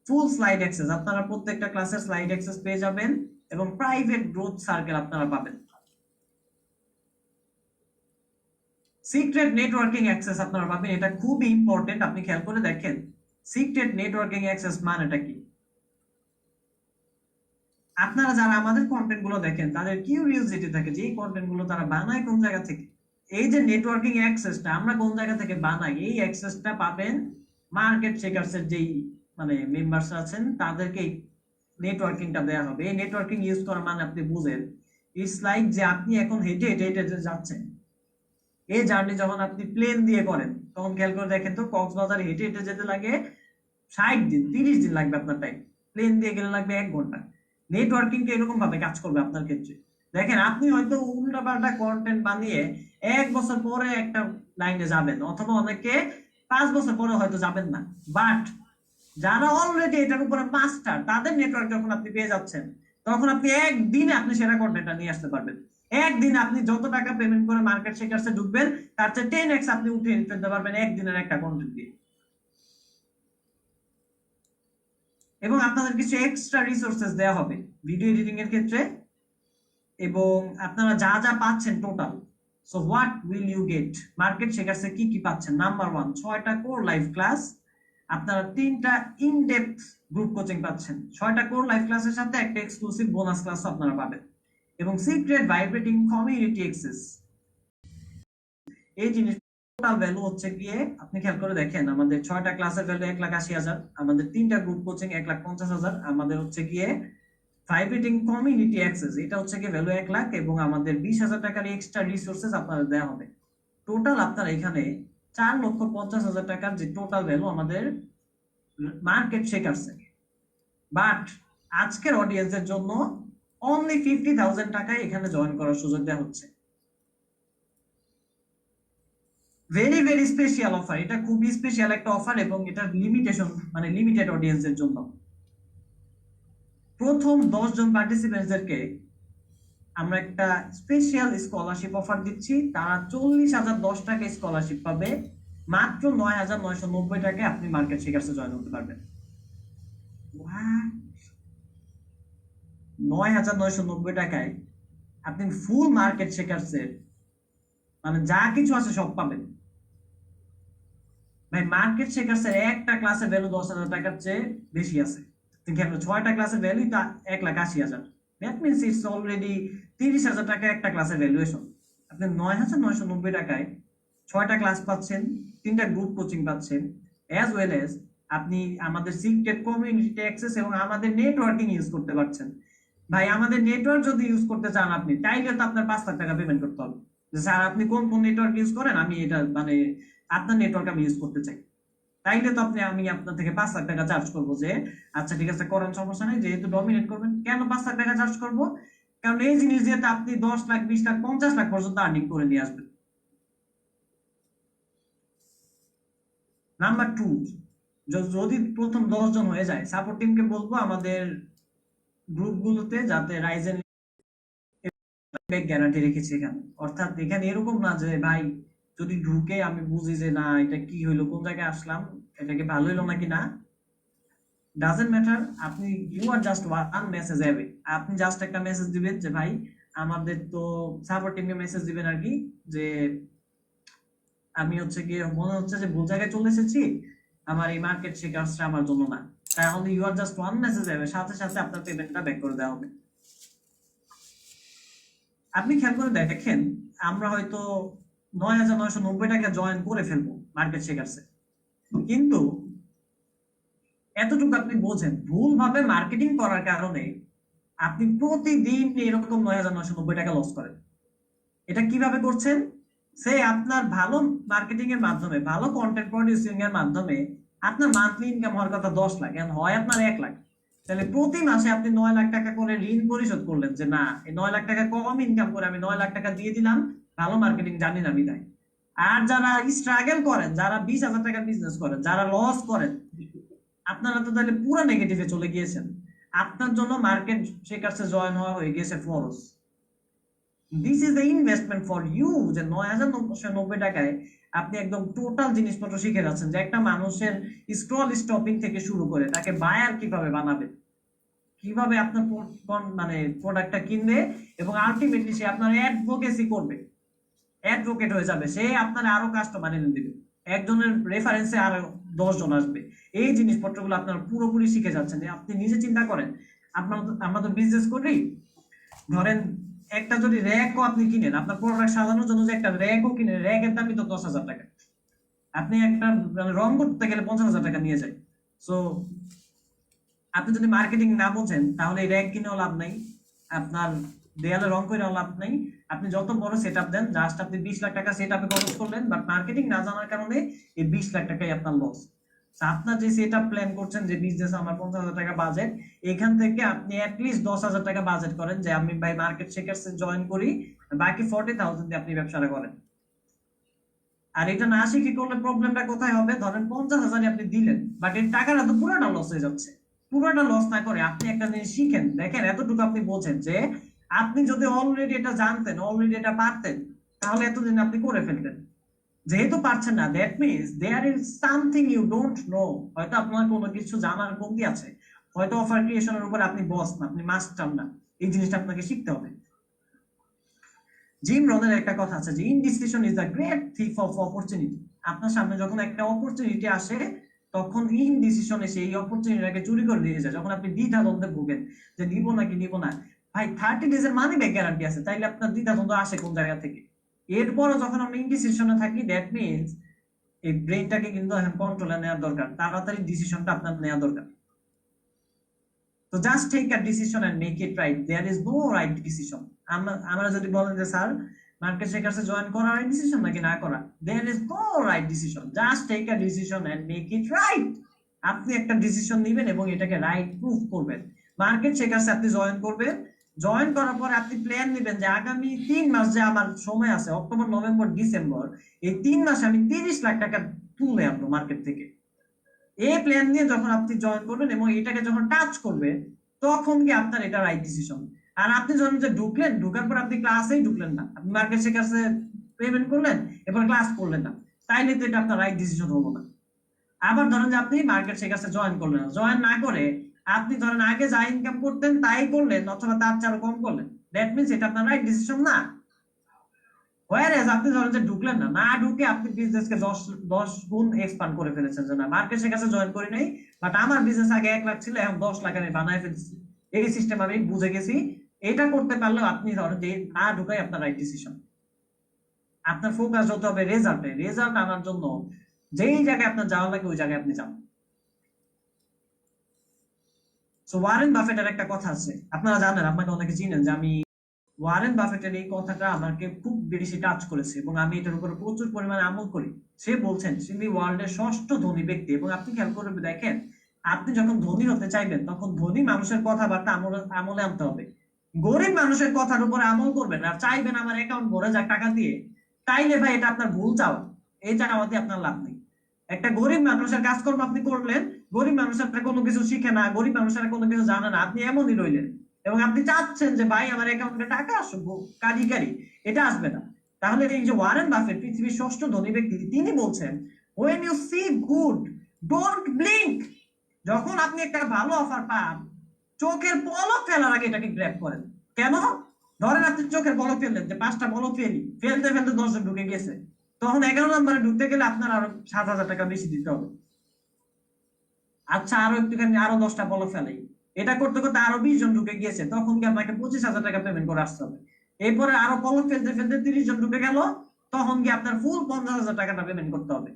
ফুল স্লাইড অ্যাক্সেস, আপনারা প্রত্যেকটা ক্লাসের স্লাইড অ্যাক্সেস পেয়ে যাবেন এবং প্রাইভেট গ্রুপ সার্কেল আপনারা পাবেন। সিক্রেট নেটওয়ার্কিং অ্যাক্সেস আপনারা পাবেন, এটা খুবই ইম্পর্টেন্ট, আপনি খেয়াল করে দেখেন সিক্রেট নেটওয়ার্কিং অ্যাক্সেস মানেটা কি। আপনারা যারা আমাদের কন্টেন্ট গুলো দেখেন তাদের কিউরিওসিটি থাকে যে এই কন্টেন্ট গুলো তারা বানায় কোন জায়গা থেকে। এই যে নেটওয়ার্কিং অ্যাক্সেসটা আমরা কোন জায়গা থেকে বানাই, এই অ্যাক্সেসটা পাবেন মার্কেট শেকার্স এর যেই মানে মেম্বার্স আছেন তাদেরকে নেটওয়ার্কিংটা দেওয়া হবে। এই নেটওয়ার্কিং ইউজ করা মানে আপনি বুঝেন, ইটস লাইক যে আপনি এখন হেঁটে হেঁটে হেঁটে যাচ্ছেন, এই জার্নি যখন আপনি প্লেন দিয়ে করেন তখন খেয়াল করে দেখেন তো কক্সবাজার হেঁটে হেঁটে যেতে লাগে 60 দিন 30 দিন লাগবে আপনার টাইম, প্লেন দিয়ে গেলে লাগবে 1 ঘন্টা। নেটওয়ার্কিংটা এরকম ভাবে কাজ করবে আপনার ক্ষেত্রে। দেখেন আপনি হয়তো উল্টাপাল্টা কন্টেন্ট বানিয়ে 1 বছর পরে একটা লাইনে যাবেন, অথবা অনেকে 5 বছর পরে হয়তো যাবেন না, বাট যারা অলরেডি এটার উপরে মাস্টার তাদের নেটওয়ার্ক যখন আপনি পেয়ে যাচ্ছেন তখন আপনি একদিনে আপনি সেরা কন্টেন্টটা নিয়ে আসতে পারবেন। একদিন আপনি যত টাকা পেমেন্ট করে মার্কেট শেকার্সে ঢুকবেন তার চেয়ে 10x আপনি উঠিয়ে ফেলতে পারবেন একদিনের একটা কন্টেন্ট দিয়ে। এবং আপনাদের কিছু এক্সট্রা রিসোর্সেস দেওয়া হবে ভিডিও এডিটিং এর ক্ষেত্রে, এবং আপনারা যা যা পাচ্ছেন total, so what will you get, market শেকার্সে কি কি পাচ্ছেন। নাম্বার 1, 6টা কোর লাইভ ক্লাস, আপনারা 3টা ইন ডেপথ গ্রুপ কোচিং পাচ্ছেন, 6টা কোর লাইভ ক্লাসের সাথে একটা এক্সক্লুসিভ বোনাস ক্লাস আপনারা পাবেন, এবং সিক্রেট ভাইব্রেটিং কমিউনিটি অ্যাক্সেস। এই জিনিস টোটাল ভ্যালু হচ্ছে গিয়ে আপনি খেয়াল করে দেখেন আমাদের 6টা ক্লাসের ভ্যালু 1,80,000, আমাদের 3টা গ্রুপ কোচিং 1,50,000, আমাদের হচ্ছে গিয়ে ভাইব্রেটিং কমিউনিটি অ্যাক্সেস এটা হচ্ছে গিয়ে ভ্যালু 1 লাখ, এবং আমাদের 20,000 টাকার এক্সট্রা রিসোর্সেস আপনাদের দেওয়া হবে। টোটাল আপনারা এখানে 4,50,000 টাকার যে টোটাল ভ্যালু আমাদের মার্কেট শেকার্সে। বাট আজকের অডিয়েন্সের জন্য অনলি 50,000 টাকায় এখানে জয়েন করার সুযোগ দেওয়া হচ্ছে। ভেরি ভেরি স্পেশাল অফার, এটা খুবই স্পেশাল একটা অফার, এবং এটা লিমিটেশন মানে লিমিটেড অডিয়েন্সের জন্য। প্রথম 10 জন পার্টিসিপেন্টদেরকে আমরা একটা স্পেশাল স্কলারশিপ অফার দিচ্ছি, তারা 40,010 টাকা স্কলারশিপ পাবে, মাত্র 9,990 টাকায় আপনি মার্কেট শেকার্সে জয়েন করতে পারবেন। 9,990 টাকায় আপনি ফুল মার্কেট শেকার্সের মানে যা কিছু আছে সব পাবেন। ভাই মার্কেট শেকার্সের একটা ক্লাসের ভ্যালু 10,000 টাকার চেয়ে বেশি আছে, কিন্তু 6টা ক্লাসের ভ্যালু তা 1,80,000, দ্যাট মিনস ইটস অলরেডি 30,000 টাকা একটা ক্লাসের ভ্যালুয়েশন। আপনি 9,990 টাকায় 6টা ক্লাস পাচ্ছেন, 3টা গ্রুপ কোচিং পাচ্ছেন, অ্যাজ ওয়েল এজ আপনি আমাদের সিক্রেট কমিউনিটি অ্যাক্সেস এবং আমাদের নেটওয়ার্কিং ইউজ করতে পারছেন। ভাই আমাদের নেটওয়ার্ক যদি ইউজ করতে চান আপনি, তাইলে তো আপনার 5 লাখ টাকা পেমেন্ট করতে হবে, যে স্যার আপনি কোন কোন নেটওয়ার্ক ইউজ করেন, আমি এটা মানে আপনার নেটওয়ার্ক আমি ইউজ করতে চাই, তাইলে তো আমি আপনার থেকে 5 লাখ টাকা চার্জ করবো, যে আচ্ছা ঠিক আছে করেন সমস্যা নেই, যেহেতু ডমিনেট করবেন। কেন 5 লাখ টাকা চার্জ করবো? কারণ এই জিনিস দিয়ে আপনি 10 লাখ 20 লাখ 50 লাখ পর্যন্ত আর্নিং করে নিয়ে আসবেন। নাম্বার 2, যদি প্রথম 10 জন হয়ে যায়, সাপোর্ট টিমকে বলবো আমাদের গ্রুপগুলোতে যাতে রাইজেন ব্যাক গ্যারান্টি রেখেছি এখানে, অর্থাৎ এখানে এরকম না যে ভাই যদি ঢুকে আমি বুঝি যে না এটা কি হইলো, কোন জায়গায় আসলাম, এটা কি ভালো হইলো নাকি না, ডাজন্ট ম্যাটার। আপনি you are just one message away, আপনি জাস্ট একটা মেসেজ দিবেন যে ভাই আমাদের তো সাপোর্ট টিমকে মেসেজ দিবেন আর কি, যে আমি হচ্ছে গিয়ে মনে হচ্ছে যে ভুল জায়গায় চলে এসেছি, আমার এই মার্কেট শেকার্সটা আমার জন্য না, তাহলে you are just one message away, সাথে সাথে আপনার পেমেন্টটা ব্যাক করে দেওয়া হবে। আপনি খেয়াল করে দেখেন আমরা হয়তো 9,990 টাকা জয়েন করে ফেলবো মার্কেট শেকার্সে, কিন্তু এতটুকু আপনি বোঝেন ভুলভাবে মার্কেটিং করার কারণে আপনি প্রতিদিন এরকম 9,990 টাকা লস করেন। এটা কিভাবে করছেন? সে আপনার ভালো মার্কেটিং এর মাধ্যমে, ভালো কন্টেন্ট প্রডিউসিং এর মাধ্যমে আপনার মান্থলি ইনকাম হওয়ার কথা 10 লাখ, এখন হয় আপনার 1 লাখ, তাহলে প্রতি মাসে আপনি 9 লাখ টাকা করে ঋণ পরিশোধ করলেন, যে না এই 9 লাখ টাকা কম ইনকাম করে আমি 9 লাখ টাকা দিয়ে দিলাম, ভালো মার্কেটিং জানি না বিদায়। আর যারা স্ট্রাগল করেন, যারা 20,000 টাকার বিজনেস করেন, যারা লস করেন, আপনারা তো তাহলে পুরো নেগেটিভে চলে গিয়েছেন, আপনার জন্য মার্কেট শেকার্সে জয়েন হওয়া হয়ে গেছে ফরজ। This is the investment for you, যে 9,990 টাকায় আপনি একদম টোটাল জিনিসপত্র শিখে যাচ্ছেন যে একটা মানুষের স্ক্রল স্টপিং থেকে শুরু করে তাকে বায়ার কিভাবে বানাবে, কিভাবে আপনার মানে প্রোডাক্টটা কিনবে, এবং আলটিমেটলি সে আপনার অ্যাডভোকেসি করবে, অ্যাডভোকেট হয়ে যাবে, সে আপনার আরো কাস্টমার এনে দিবে, একজনের রেফারেন্সে আরো 10 জন আসবে। এই জিনিসপত্রগুলো আপনার পুরোপুরি শিখে যাচ্ছেন। যে আপনি নিজে চিন্তা করেন, আপনার আমরা তো বিজনেস করি, ধরেন একটা যদি র্যাকও আপনি কিনেন, আপনার প্রোডাক্ট সাজানোর জন্য যে একটা র্যাকও কিনেন, র্যাকের দামই তো 10,000 টাকা। আপনি একটা রং করতে গেলে 50,000 টাকা নিয়ে যায়। সো আপনি যদি মার্কেটিং না বোঝেন তাহলে এই র্যাক কিনেও লাভ নাই, আপনার দেয়ালে রং করেও লাভ নাই। আপনি যত বড় সেটআপ দেন, জাস্ট আপনি 20 লাখ টাকা সেটআপে খরচ করলেন, বাট মার্কেটিং না জানার কারণে এই 20 লাখ টাকাই আপনার লস। আপনার যে সেটআপ প্ল্যান করছেন যে বিজনেস আমার 50,000 টাকা বাজেট, এখান থেকে আপনি অ্যাটলিস্ট 10,000 টাকা বাজেট করেন যে আমি ভাই মার্কেট শেকার্স জয়েন করি, বাকি 40,000 দিয়ে আপনি ব্যবসাটা করেন। আর এটা না শিখে করলে প্রবলেমটা কোথায় হবে? ধরেন 50,000 আপনি দিলেন, বাট এর টাকাটা তো পুরোটা লস হয়ে যাচ্ছে। পুরোটা লস না করে আপনি একটা জিনিস শিখেন, দেখেন এতটুকু আপনি বোঝেন যে আপনি যদি অলরেডি এটা জানতেন, অলরেডি এটা পারতেন, তাহলে এতদিন আপনি করে ফেলতেন। যেহেতু পারছেন না, that means there is something you don't know. হয়তো আপনার কোনো কিছু জানার কমতি আছে, হয়তো অফার ক্রিয়েশনের উপর আপনি বস না, আপনি মাস্টার না। এই জিনিসটা আপনাকে শিখতে হবে। জিম রনের একটা কথা আছে যে indecision is the great thief of opportunity. আপনার সামনে যখন একটা অপরচুনিটি আসে, তখন ইনডিসিশন এসে এই অপরচুনিটিটাকে চুরি করে নিয়ে যায়। যখন আপনি দ্বিধা দ্বন্দ্বে ভোগেন যে নিব নাকি নিব না, ভাই 30 ডেজ এর মানি ব্যাক গ্যারান্টি আছে, তাইলে আপনার দ্বিধা দ্বন্দ্ব আসে কোন জায়গা থেকে? এরপরও যখন আমরা ইনডিসিশনে থাকি, দ্যাট মিনস এই ব্রেনটাকে কিন্তু এখন কন্ট্রোলে নেওয়ার দরকার, তাড়াতাড়ি ডিসিশনটা আপনার নেওয়া দরকার। তো just take a decision and make it right, there is no right decision. আমরা যদি বলেন যে স্যার মার্কেট শেকার্সে জয়েন করা রাইট ডিসিশন নাকি না করা, there is no right decision, just take a decision and make it right. আপনি একটা ডিসিশন নেবেন এবং এটাকে রাইট প্রুফ করবেন। মার্কেট শেকার্সে আপনি জয়েন করবেন, জয়েন করার পর আপনি প্ল্যান নেবেন যে আগামী 3 মাস যে আমার সময় আছে, অক্টোবর নভেম্বর ডিসেম্বর, এই 3 মাসে আমি 30 লাখ টাকা তুলে আনবো মার্কেট থেকে। এই প্ল্যান নিয়ে যখন আপনি জয়েন করবেন এবং এটাকে যখন টাচ করবেন, তখন কি আপনার এটা রাইট ডিসিশন। আর আপনি যখন যে ঢুকলেন, ঢুকার পর আপনি ক্লাসেই ঢুকলেন না, আপনি মার্কেট শেকার্সে পেমেন্ট করলেন, এবার ক্লাস করলেন না, তাইলে তো এটা আপনার রাইট ডিসিশন হলো না। আবার ধরেন যে আপনি মার্কেট শেকার্সে জয়েন করলেন, জয়েন না করে আপনি ধরেন আগে যা ইনকাম করতেন তাই করলেন, অথবা তার চেয়ে আরো কম করলেন, দ্যাট মিনস এটা আপনার রাইট ডিসিশন না। হোয়ারএজ আপনি ধরেন যে ঢুকলেন না, না ঢুকে আপনি বিজনেসকে 10 গুণ এক্সপান্ড করে ফেলেছেন, যে না মার্কেট শেকার্সে জয়েন করি নাই, বাট আমার বিজনেস আগে 1 লাখ ছিল, এখন 10 লাখ আমি বানায় ফেলছি, এই সিস্টেম আমি বুঝে গেছি। এটা করতে পারলেও আপনি ধরেন যে না ঢুকাই আপনার রাইট ডিসিশন। আপনার ফোকাস হতে হবে রেজাল্টে, রেজাল্ট আনার জন্য যেই জায়গায় আপনার যাওয়া লাগে ওই জায়গায় আপনি যান। সো ওয়ারেন বাফেটের একটা কথা আছে, আপনারা জানেন, আপনাকে অনেকে চিনেন, যে আমি ওয়ারেন বাফেটের এই কথাটা আমাকে খুব বেশি টাচ করেছে এবং আমি এটার উপর প্রচুর পরিমাণে আমল করি। সে বলছেন তিনি ওয়ার্ল্ডের 6ষ্ঠ ধনী ব্যক্তি, এবং আপনি খেয়াল করে দেখেন, আপনি যখন ধনী হতে চাইবেন তখন ধনী মানুষের কথাবার্তা আমলে আনতে হবে। গরিব মানুষের কথার উপর আমল করবেন আর চাইবেন আমার অ্যাকাউন্ট ভরে যাক টাকা দিয়ে, তাইলে ভাই এটা আপনার ভুল চাওয়া, এই চাওয়াতে আপনার লাভ নেই। একটা গরিব মানুষের কাজকর্ম আপনি করলেন, গরিব মানুষের কোনো কিছু শিখে না, গরিব মানুষের কোনো কিছু জানে না, আপনি এমনই রইলেন, এবং আপনি চাচ্ছেন যে ভাই আমার অ্যাকাউন্টে টাকা আসুক, কারি কারি, এটা আসবে না। তাহলে এই যে ওয়ারেন বাফেট, পৃথিবীর 6ষ্ঠ ধনী ব্যক্তি, তিনি বলছেন when you see good don't blink। যখন আপনি একটা ভালো অফার পান, চোখের পলক ফেলার আগে এটাকে গ্র্যাব করেন। কেন? ধরেন আপনি চোখের পলক ফেললেন, যে 5টা পলক ফেলতে ফেলতে 10 জন ঢুকে গেছে, তখন 11 নম্বরে ঢুকতে গেলে আপনার আরো 7,000 টাকা বেশি দিতে হবে। আচ্ছা আরো একটুখানি, আরো 10টা পলক ফেলাই, এটা করতে করতে আরো 20 জন ঢুকে গিয়েছে, তখন কি আপনাকে 25,000 টাকা পেমেন্ট করে আসতে হবে। এরপরে আরো পলক ফেলতে ফেলতে 30 জন ঢুকে গেল, তখন কি আপনার ফুল 50,000 টাকাটা পেমেন্ট করতে হবে।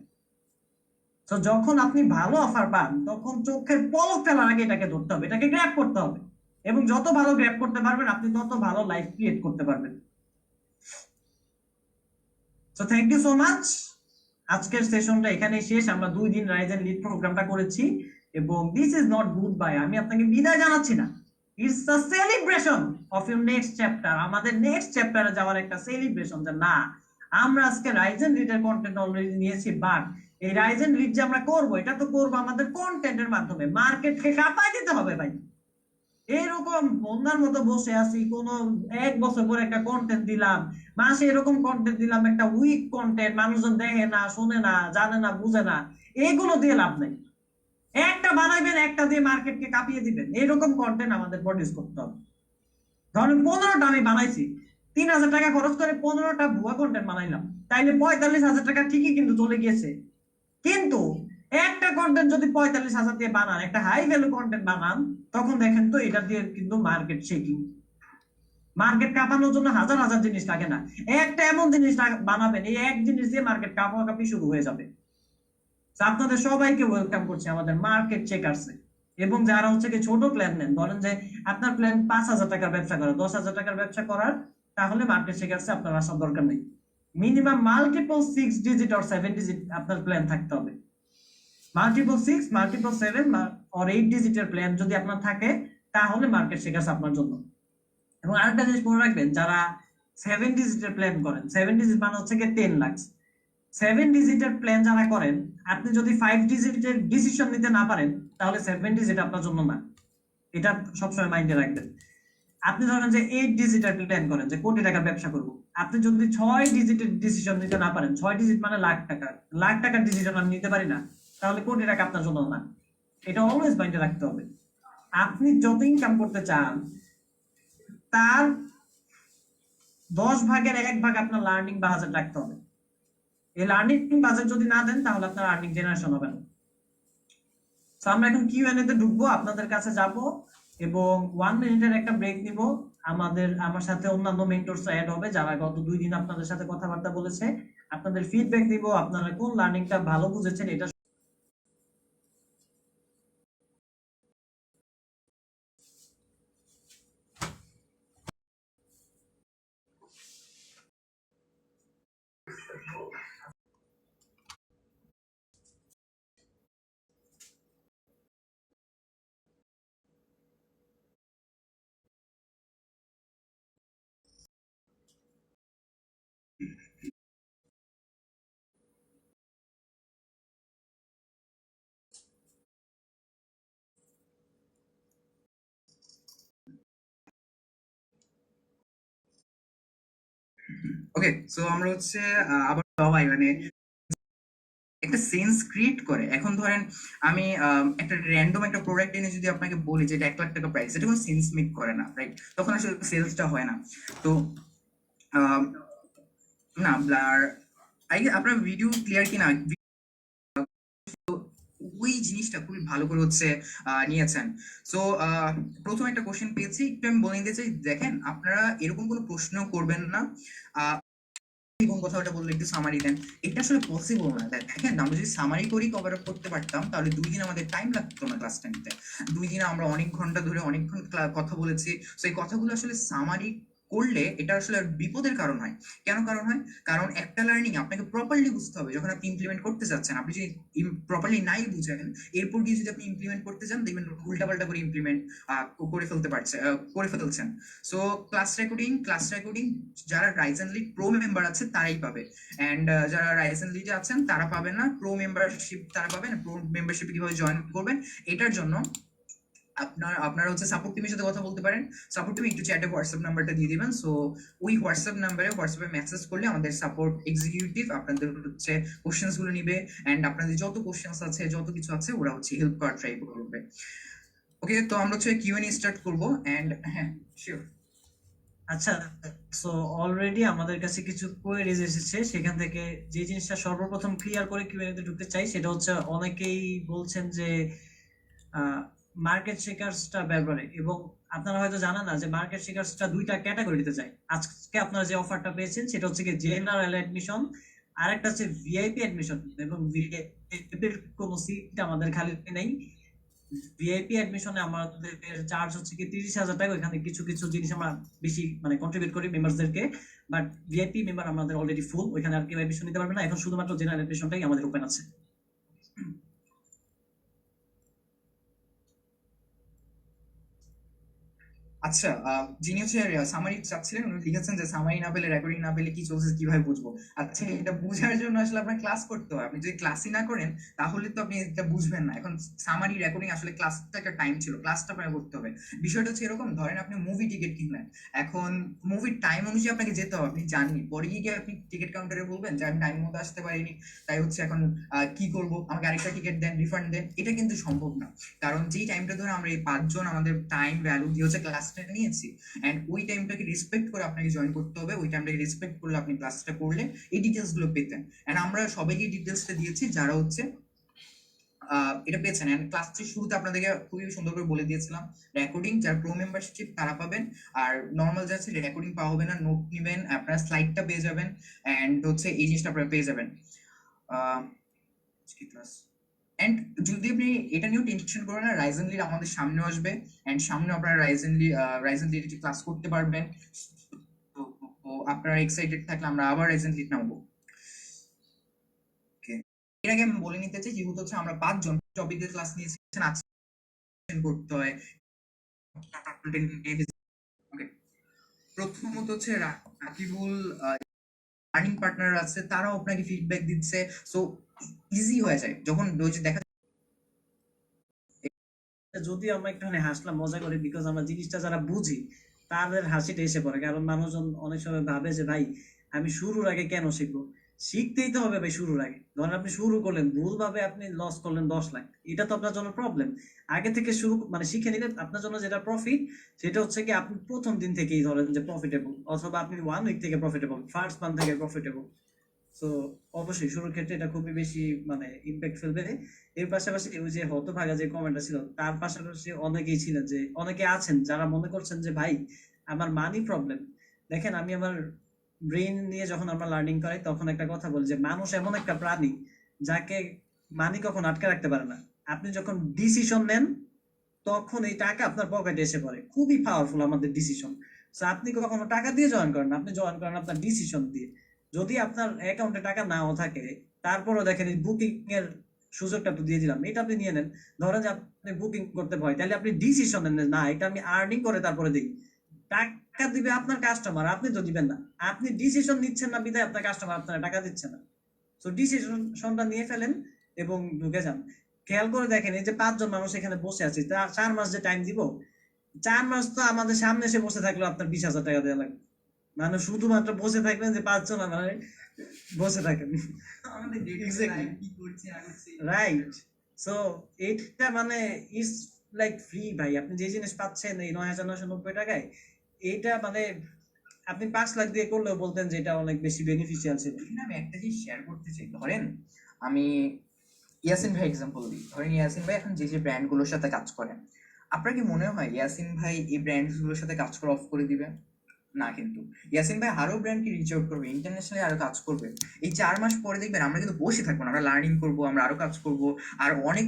তো যখন আপনি ভালো অফার পান, তখন চোখের পলক ফেলার আগে এটাকে ধরতে হবে, এটাকে গ্র্যাব করতে হবে, এবং যত ভালো গ্র্যাব করতে পারবেন আপনি তত ভালো লাইফ ক্রিয়েট করতে পারবেন। So thank you so much. আজকের সেশনটা এখানেই শেষ। আমরা 2 দিন রাইজ এন্ড লিড প্রোগ্রামটা করেছি, এবং this is not good bye, আমি আপনাকে বিদায় জানাচ্ছি না, it's a celebration of your next chapter. আমাদের নেক্সট চ্যাপ্টারে যাওয়ার একটা সেলিব্রেশন, যে না আমরা আজকে রাইজ এন্ড লিডের কন্টেন্ট অলরেডি নিয়েছি, বাট এই রাইজ এন্ড লিড যে আমরা করবো, এটা তো করবো আমাদের কন্টেন্টের মাধ্যমে, মার্কেটকে কাঁপায় দিতে হবে ভাই। এরকম বন্যার মতো বসে আছি, কোন এক বছর পরে একটা কন্টেন্ট দিলাম, মাসে এরকম কন্টেন্ট দিলাম, একটা উইক কন্টেন্ট, মানুষজন দেখে না, শুনে না, জানে না, বুঝে না, এগুলো দিয়ে লাভ নেই। একটা বানাইবেন, একটা দিয়ে মার্কেটকে কাঁপিয়ে দিবেন, এরকম কন্টেন্ট আমাদের প্রডিউস করতে হবে। ধরেন 15টা আমি বানাইছি, 3,000 টাকা খরচ করে 15টা ভুয়া কন্টেন্ট বানাইলাম, তাইলে 45,000 টাকা ঠিকই কিন্তু চলে গিয়েছে। কিন্তু একটা কন্টেন্ট যদি 45,000 দিয়ে বানান, একটা হাই ভ্যালু কন্টেন্ট বানান, তখন দেখেন তো এটা দিয়ে কিন্তু মার্কেট শেকিং। মার্কেট কাঁপানোর জন্য হাজার হাজার জিনিস লাগে না, একটা এমন জিনিস বানাবেন, এই এক জিনিস দিয়ে মার্কেট কাঁপাকাঁপি শুরু হয়ে যাবে। আপনাদের সবাইকে ওয়েলকাম করছি আমাদের মার্কেট চেকার্সে। এবং যারা হচ্ছে কি ছোট প্ল্যান নেন, ধরেন যে আপনার প্ল্যান 5,000 টাকার ব্যবসা করা, 10,000 টাকার ব্যবসা করার, তাহলে মার্কেট চেকার্সে আপনার আসার দরকার নেই। Minimum multiple 6 digit or 7 digit আপনার প্ল্যান থাকতে হবে। মাল্টিপল 6, মাল্টিপল 7 অর 8 ডিজিটের প্ল্যান যদি আপনার থাকে, তাহলে মার্কেট চেকার্স আপনার জন্য। এবং আরেকটা জিনিস মনে রাখবেন, যারা 7 ডিজিটের প্ল্যান করেন, 7 ডিজিট মানে হচ্ছে কি 10 লাখ, 7 ডিজিটের প্ল্যান যারা করেন, আপনি যদি 5 ডিজিটের ডিসিশন নিতে না পারেন, তাহলে 7 ডিজিট আপনার জন্য না। এটা সবসময় মাইন্ডে রাখবেন। আপনি ধরেন যে 8 ডিজিটের প্ল্যান করেন যে কোটি টাকার ব্যবসা করব, আপনি যদি 6 ডিজিটের ডিসিশন নিতে না পারেন, 6 ডিজিট মানে লাখ টাকা, লাখ টাকার ডিসিশন আমি নিতে পারি না, তাহলে কোটি টাকা আপনার জন্য না। এটা অলওয়েজ মাইন্ডে রাখতে হবে। আপনি যত ইনকাম করতে চান, তার 10 ভাগের 1 ভাগ আপনার লার্নিং বাজেট রাখতে হবে। এই লার্নিং বাজেট যদি না দেন, তাহলে আপনার আর্নিং জেনারেশন হবে না। তো আমরা এখন কিউএনএ তে ঢুকবো, আপনাদের কাছে যাব এবং 1 মিনিটের একটা ব্রেক নিব। আমার সাথে অন্যান্য মেন্টরস অ্যাড হবে, যারা গত 2 দিন আপনাদের সাথে কথাবার্তা বলেছে। আপনাদের ফিডব্যাক দিব, আপনারা কোন লার্নিংটা ভালো বুঝেছেন এটা। ওকে, সো আমরা হচ্ছে আবার সবাই মানে একটা সেন্স ক্রিয়েট করে। এখন ধরেন আমি একটা র্যান্ডম একটা প্রোডাক্ট এনে যদি আপনাকে বলি যে এটা 1 লাখ টাকা প্রাইস, এটা কোনো সেন্স মেক করে না, রাইট? তখন আসলে সেলসটা হয় না। তো আম, না ব্লার, আপনার ভিডিও ক্লিয়ার কিনা, ওই জিনিসটা খুবই ভালো করে হচ্ছে নিয়েছেন। সো প্রথম একটা কোশ্চেন পেয়েছি, একটু আমি বলে নিতে চাই। দেখেন, আপনারা এরকম কোনো প্রশ্ন করবেন না কোন কথাটা বললে একটু সামারি দেন, এটা আসলে পসিবল না। দেখেন, আমরা যদি সামারি করি কভার আপ করতে পারতাম, তাহলে 2 দিন আমাদের টাইম লাগতো না ক্লাসটা নিতে। 2 দিনে আমরা অনেক ঘন্টা ধরে অনেকক্ষণ কথা বলেছি। তো এই কথাগুলো আসলে সামারি করলে এটা আসলে বিপদের কারণ হয়। কেন কারণ হয়? কারণ একটা লার্নিং আপনাকে প্রপারলি বুঝতে হবে। যখন আপনি ইমপ্লিমেন্ট করতে যাচ্ছেন, আপনি যদি প্রপারলি নাই বুঝেন, এরপর গিয়ে যদি আপনি ইমপ্লিমেন্ট করতে যান, দেখবেন উল্টাপাল্টা করে ইমপ্লিমেন্ট করে ফেলছেন। সো ক্লাস রেকর্ডিং যারা রাইজেন লিড প্রো মেম্বার আছে তারাই পাবে, এন্ড যারা রাইজেন লিডে আছেন তারা পাবে না। প্রো মেম্বারশিপ তারা পাবেন। প্রো মেম্বারশিপ কিভাবে জয়েন করবেন, এটার জন্য আপনারা হচ্ছে সাপোর্ট টিমের সাথে কথা বলতে পারেন। সাপোর্ট টিম একটু চ্যাটে হোয়াটসঅ্যাপ নাম্বারটা দিয়ে দিবেন। সো ওই হোয়াটসঅ্যাপে মেসেজ করলে আমাদের সাপোর্ট এক্সিকিউটিভ আপনাদের হচ্ছে কোশ্চেন্স গুলো নিবে, এন্ড আপনাদের যত কোশ্চেন্স আছে, যত কিছু আছে, ওরা হচ্ছে হেল্প করার ট্রাই করবে। ওকে, তো আমরা হচ্ছে কিউএনএ স্টার্ট করবো। এন্ড হ্যাঁ, শিওর। আচ্ছা, সো অলরেডি আমাদের কাছে কিছু কোয়েরিজ এসেছে, সেখান থেকে যে জিনিসটা সর্বপ্রথম ক্লিয়ার করে কিউএনএ তে ঢুকতে চাই, সেটা হচ্ছে অনেকেই বলছেন যে মার্কেট শেকার্সটা ব্যাপারে, এবং আপনারা হয়তো জানেন না যে মার্কেট শেকার্সটা 2টা ক্যাটাগরিতে যায়। আজকে আপনারা যে অফারটা পেয়েছেন সেটা হচ্ছে কি জেনারেল অ্যাডমিশন, আর একটা হচ্ছে ভিআইপি অ্যাডমিশন। এবং ভিআইপি কোনো সিট আমাদের খালি নেই। ভিআইপি অ্যাডমিশনে আমাদের চার্জ হচ্ছে কি 30,000 টাকা। এখানে কিছু কিছু জিনিস আমরা বেশি মানে কন্ট্রিবিউট করি মেম্বারসদেরকে, বাট ভিআইপি মেম্বার আমাদের অলরেডি ফুল, ওইখানে আর কেউ অ্যাডমিশন নিতে পারবে না। এখন শুধুমাত্র জেনারেল অ্যাডমিশনটাই আমাদের ওপেন আছে। আচ্ছা, যিনি হচ্ছে সামারি চাচ্ছিলেন উনি লিখেছেন যে সামারি না পেলে রেকর্ডিং না পেলে কি চলছে কিভাবে বুঝবো। আচ্ছা, এটা বোঝার জন্য আসলে আপনার ক্লাস করতে হয়। আপনি যদি ক্লাসই না করেন তাহলে তো আপনি এটা বুঝবেন না। এখন সামারি রেকর্ডিং আসলে ক্লাসটা একটা টাইম ছিল, ক্লাসটা আপনাকে করতে হবে। বিষয়টা হচ্ছে এরকম, ধরেন আপনি মুভি টিকিট কিনলেন, এখন মুভির টাইম অনুযায়ী আপনাকে যেতে হবে, আপনি জাননি, পরে গিয়ে আপনি টিকিট কাউন্টারে বলবেন যে আমি টাইম মতো আসতে পারিনি, তাই হচ্ছে এখন কি করব, আমাকে আরেকটা টিকিট দেন, রিফান্ড দেন। এটা কিন্তু সম্ভব না। কারণ যেই টাইমটা ধরে আমরা এই 5 জন আমাদের টাইম ভ্যালু দিয়ে হচ্ছে ক্লাসটা নিয়েছি, এন্ড ওই টাইমটাকে রেসপেক্ট করে আপনাকে জয়েন করতে হবে। ওই টাইমটাকে রেসপেক্ট করলে আপনি ক্লাসটা করলে এই ডিটেলস গুলো পেতেন। এন্ড আমরা সবাইকে ডিটেলসটা দিয়েছি যারা হচ্ছে এটা পেয়েছেন। এন্ড ক্লাসটির শুরুতে আপনাদেরকে খুবই সুন্দর করে বলে দিয়েছিলাম রেকর্ডিং যারা প্রো মেম্বারশিপ তারা পাবেন, আর নর্মাল যারা আছে রেকর্ডিং পাওয়া হবে না, নোট নেবেন, আপনারা স্লাইডটা পেয়ে যাবেন, এন্ড হচ্ছে এই জিনিসটা আপনারা পেয়ে যাবেন। ক্লাস এন্ড যদি আপনি এটা নিয়েও টেনশন করেন না, রাইজেন লিড আমাদের সামনে আসবে, এন্ড সামনে আপনারা রাইজেন লিড ক্লাস করতে পারবেন। তো তো আপনারা এক্সাইটেড থাকলে আমরা আবার রাইজেন লিড নামবো। ওকে, এর আগে আমি বলে নিতে চাই যেহেতু হচ্ছে আমরা 5 জন টপিকের ক্লাস নিয়েছেন, আজকে করতে হয়। ওকে, প্রথমত হচ্ছে রাকিবুল লার্নিং পার্টনার আছে, তারাও আপনাকে ফিডব্যাক দিচ্ছে, সো ইজি হয়ে যায় যখন ওই যে দেখা যদি আমরা একটুখানি হাসলাম মজা করি, বিকজ আমরা জিনিসটা যারা বুঝি তাদের হাসিটা এসে পড়ে। কারণ মানুষজন অনেক সময় ভাবে যে ভাই আমি শুরুর আগে কেন শিখবো। শিখতেই তো হবে ভাই শুরুর আগে। ধরেন আপনি শুরু করলেন ভুলভাবে, আপনি লস করলেন 10 লাখ, এটা তো আপনার জন্য প্রবলেম। আগে থেকে শুরু মানে শিখে নিলে আপনার জন্য যেটা প্রফিট, সেটা হচ্ছে কি আপনি প্রথম দিন থেকেই ধরেন যে প্রফিটেবল, অথবা আপনি 1 উইক থেকে প্রফিটেবল, ফার্স্ট মান্থ থেকে প্রফিটেবল। তো অবশ্যই শুরুর ক্ষেত্রে এটা খুবই বেশি মানে ইম্প্যাক্ট ফেলবে। এর পাশাপাশি ওই যে হতভাগা যে কমেন্টটা ছিল, তার পাশাপাশি অনেকেই ছিলেন, যে অনেকে আছেন যারা মনে করছেন যে ভাই আমার মানি প্রবলেম। দেখেন আমি আমার ব্রেন নিয়ে যখন আমরা লার্নিং করাই তখন একটা কথা বলি যে মানুষ এমন একটা প্রাণী যাকে মানি কখন আটকে রাখতে পারে না। আপনি যখন ডিসিশন নেন তখন এই টাকা আপনার পকেটে এসে পড়ে। খুবই পাওয়ারফুল আমাদের ডিসিশন। আপনি কখনো টাকা দিয়ে জয়েন করেন না, আপনি জয়েন করেন আপনার ডিসিশন দিয়ে। যদি আপনার অ্যাকাউন্টে টাকা নাও থাকে, তারপরও দেখেন এই বুকিং এর সুযোগটা তো দিয়ে দিলাম, এটা আপনি নিয়ে নেন। ধরেন যে আপনি বুকিং করতে ভয়, তাহলে আপনি ডিসিশন নেন না এটা আমি আর্নিং করে তারপরে দিই। টাকা দিবে আপনার কাস্টমার, আপনি তো দিবেন না। আপনি ডিসিশন নিচ্ছেন না বিধায় আপনার কাস্টমার আপনার টাকা দিচ্ছে না। তো ডিসিশনটা নিয়ে ফেলেন এবং ঢুকে যান। খেয়াল করে দেখেন এই যে 5 জন মানুষ এখানে বসে আছে, 4 মাস যে টাইম দিব, 4 মাস তো আমাদের সামনে এসে বসে থাকলেও আপনার 20,000 টাকা দেওয়া লাগবে। মানে শুধুমাত্র বসে থাকবেন যে 5 জন মানে বসে থাকেন। রাইট। সো এটা মানে ইজ লাইক ফ্রি ভাই। আপনি যে জিনিস পাচ্ছেন এই 9,990 টাকায়, এটা মানে আপনি 5 লাখ দিয়ে করলেও বলতেন যে এটা অনেক বেশি বেনিফিশিয়াল ছিল। এখানে আমি একটা জিনিস শেয়ার করতে চাই। ধরেন আমি ইয়াসিন ভাই এক্সাম্পল দিই। ধরেন ইয়াসিন ভাই এখন যে ব্র্যান্ড গুলোর সাথে কাজ করেন, আপনার কি মনে হয় ইয়াসিন ভাই এই ব্র্যান্ড গুলোর সাথে কাজ করা অফ করে দিবে? না, কিন্তু ইয়াসিন ভাই আরো ব্র্যান্ডকে রিচ আউট করবে, ইন্টারন্যাশনালি আরো কাজ করবে। এই 4 মাস পরে দেখবেন আমরা কিন্তু বসে থাকবো না, আমরা লার্নিং করবো, আমরা আরো কাজ করব, আর অনেক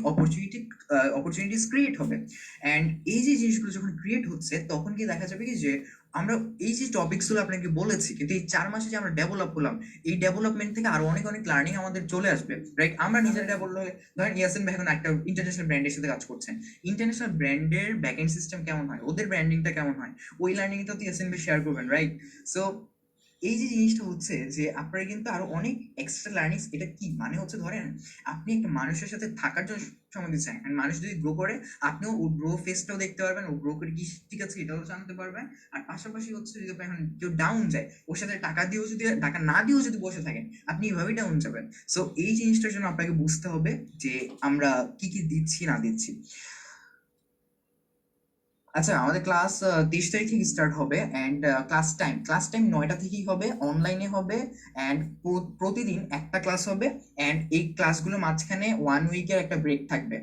অপরচুনিটিস ক্রিয়েট হবে। অ্যান্ড এই যে জিনিসগুলো যখন ক্রিয়েট হচ্ছে তখন কি দেখা যাবে কি যে আমরা এই যে টপিকস গুলো আপনাকে বলেছি, কিন্তু এই 4 মাসে যে আমরা ডেভেলপ হলাম, এই ডেভেলপমেন্ট থেকে আরো অনেক অনেক লার্নিং আমাদের চলে আসবে, রাইট? আমরা নিজেরা ডেভেলপ হলে, ধরেন ইয়াসিন ভাই এখন একটা ইন্টারন্যাশনাল ব্র্যান্ডের সাথে কাজ করছেন, ইন্টারন্যাশনাল ব্র্যান্ডের ব্যাকএন্ড সিস্টেম কেমন হয়, ওদের ব্র্যান্ডিংটা কেমন হয়, ওই লার্নিংটা তো ইয়াসিন ভাই শেয়ার করবেন, রাইট? সো এই যে জিনিসটা হচ্ছে যে আপনারা কিন্তু আরো অনেক এক্সট্রা লার্নিংস। এটা কি মানে হচ্ছে, ধরেন আপনি একটা মানুষের সাথে থাকার জন্য সময় দিচ্ছেন, and মানুষ যদি গ্রো করে আপনিও ও গ্রো ফেসটাও দেখতে পারবেন, ও গ্রো করে কি ঠিক আছে এটাও জানতে পারবেন। আর পাশাপাশি হচ্ছে যদি আপনি এখন কেউ ডাউন যায়, ওর সাথে টাকা দিয়েও যদি, টাকা না দিয়েও যদি বসে থাকেন, আপনি এভাবেই ডাউন যাবেন। সো এই জিনিসটার জন্য আপনাকে বুঝতে হবে যে আমরা কি কি দিচ্ছি না দিচ্ছি। আচ্ছা, আমাদের ক্লাস 23 তারিখ থেকে স্টার্ট হবে, অ্যান্ড ক্লাস টাইম 9টা থেকেই হবে, অনলাইনে হবে, অ্যান্ড প্রতিদিন একটা ক্লাস হবে, অ্যান্ড এই ক্লাসগুলো মাঝখানে 1 উইকের একটা ব্রেক থাকবে,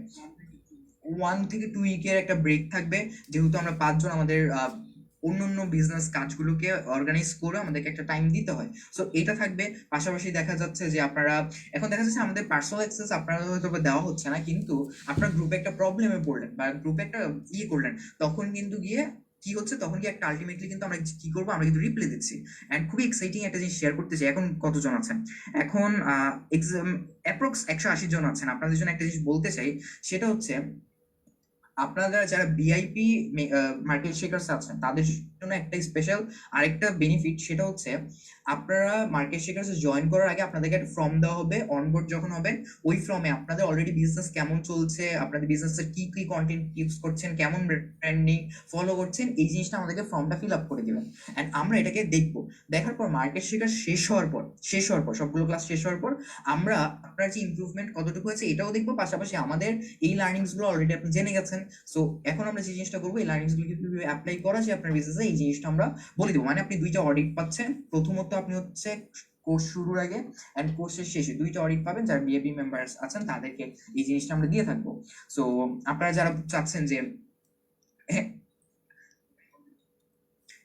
1 থেকে 2 উইকের একটা ব্রেক থাকবে, যেহেতু আমরা 5 জন আমাদের অন্য বিজনেস কাজগুলোকে অর্গানাইজ করে আমাদেরকে একটা টাইম দিতে হয়। সো এটা থাকবে। পাশাপাশি দেখা যাচ্ছে যে আপনারা এখন দেখা যাচ্ছে আমাদের পার্সোনাল অ্যাক্সেস আপনারা হয়তো দেওয়া হচ্ছে না, কিন্তু আপনার গ্রুপে একটা প্রবলেমে পড়লেন বা গ্রুপে একটা করলেন, তখন কিন্তু গিয়ে কি হচ্ছে, তখন কি একটা আলটিমেটলি কিন্তু আমরা কি করবো, আমরা কিন্তু রিপ্লাই দিচ্ছি। অ্যান্ড খুবই এক্সাইটিং একটা জিনিস শেয়ার করতে চাই। এখন কতজন আছেন? এখন এক্সাম অ্যাপ্রক্স 180 জন আছেন। আপনাদের জন্য একটা জিনিস বলতে চাই, সেটা হচ্ছে আপনারা যারা ভিআইপি মার্কেট শেকার্স আছেন তাদের জন্য একটা স্পেশাল আরেকটা বেনিফিট, সেটা হচ্ছে আপনারা মার্কেট শেকার্স জয়েন করার আগে আপনাদেরকে একটা ফর্ম দেওয়া হবে। অনবোর্ড যখন হবেন ওই ফর্মে আপনাদের অলরেডি বিজনেস কেমন চলছে, আপনাদের বিজনেসের কি কি কন্টেন্ট ইউজ করছেন, কেমন ব্র্যান্ডিং ফলো করছেন, এই জিনিসটা আমাদেরকে ফর্মটা ফিল আপ করে দিবেন। এন্ড আমরা এটাকে দেখবো। দেখার পর মার্কেট শেকার শেষ হওয়ার পর সবগুলো ক্লাস শেষ হওয়ার পর আমরা আপনার যে ইমপ্রুভমেন্ট কতটুকু হয়েছে এটাও দেখবো, পাশাপাশি আমাদের এই লার্নিংস গুলো অলরেডি আপনি জেনে গেছেন। সো এখন আমরা যে জিনিসটা করবো, এই লার্নিংস গুলো কিভাবে অ্যাপ্লাই করা যায় আপনার বিজনেসে, এই জিনিসটা আমরা বলে দেবো। মানে আপনি দুইটা অডিট পাচ্ছেন। প্রথমত আপনি হচ্ছে কোর্স শুরুর আগে এন্ড কোর্সের শেষে দুইটা অডিট পাবেন। যারা বিএপি মেম্বার্স আছেন তাদেরকে এই জিনিসটা আমরা দিয়ে থাকবো। সো আপনারা যারা চাচ্ছেন যে হ্যাঁ,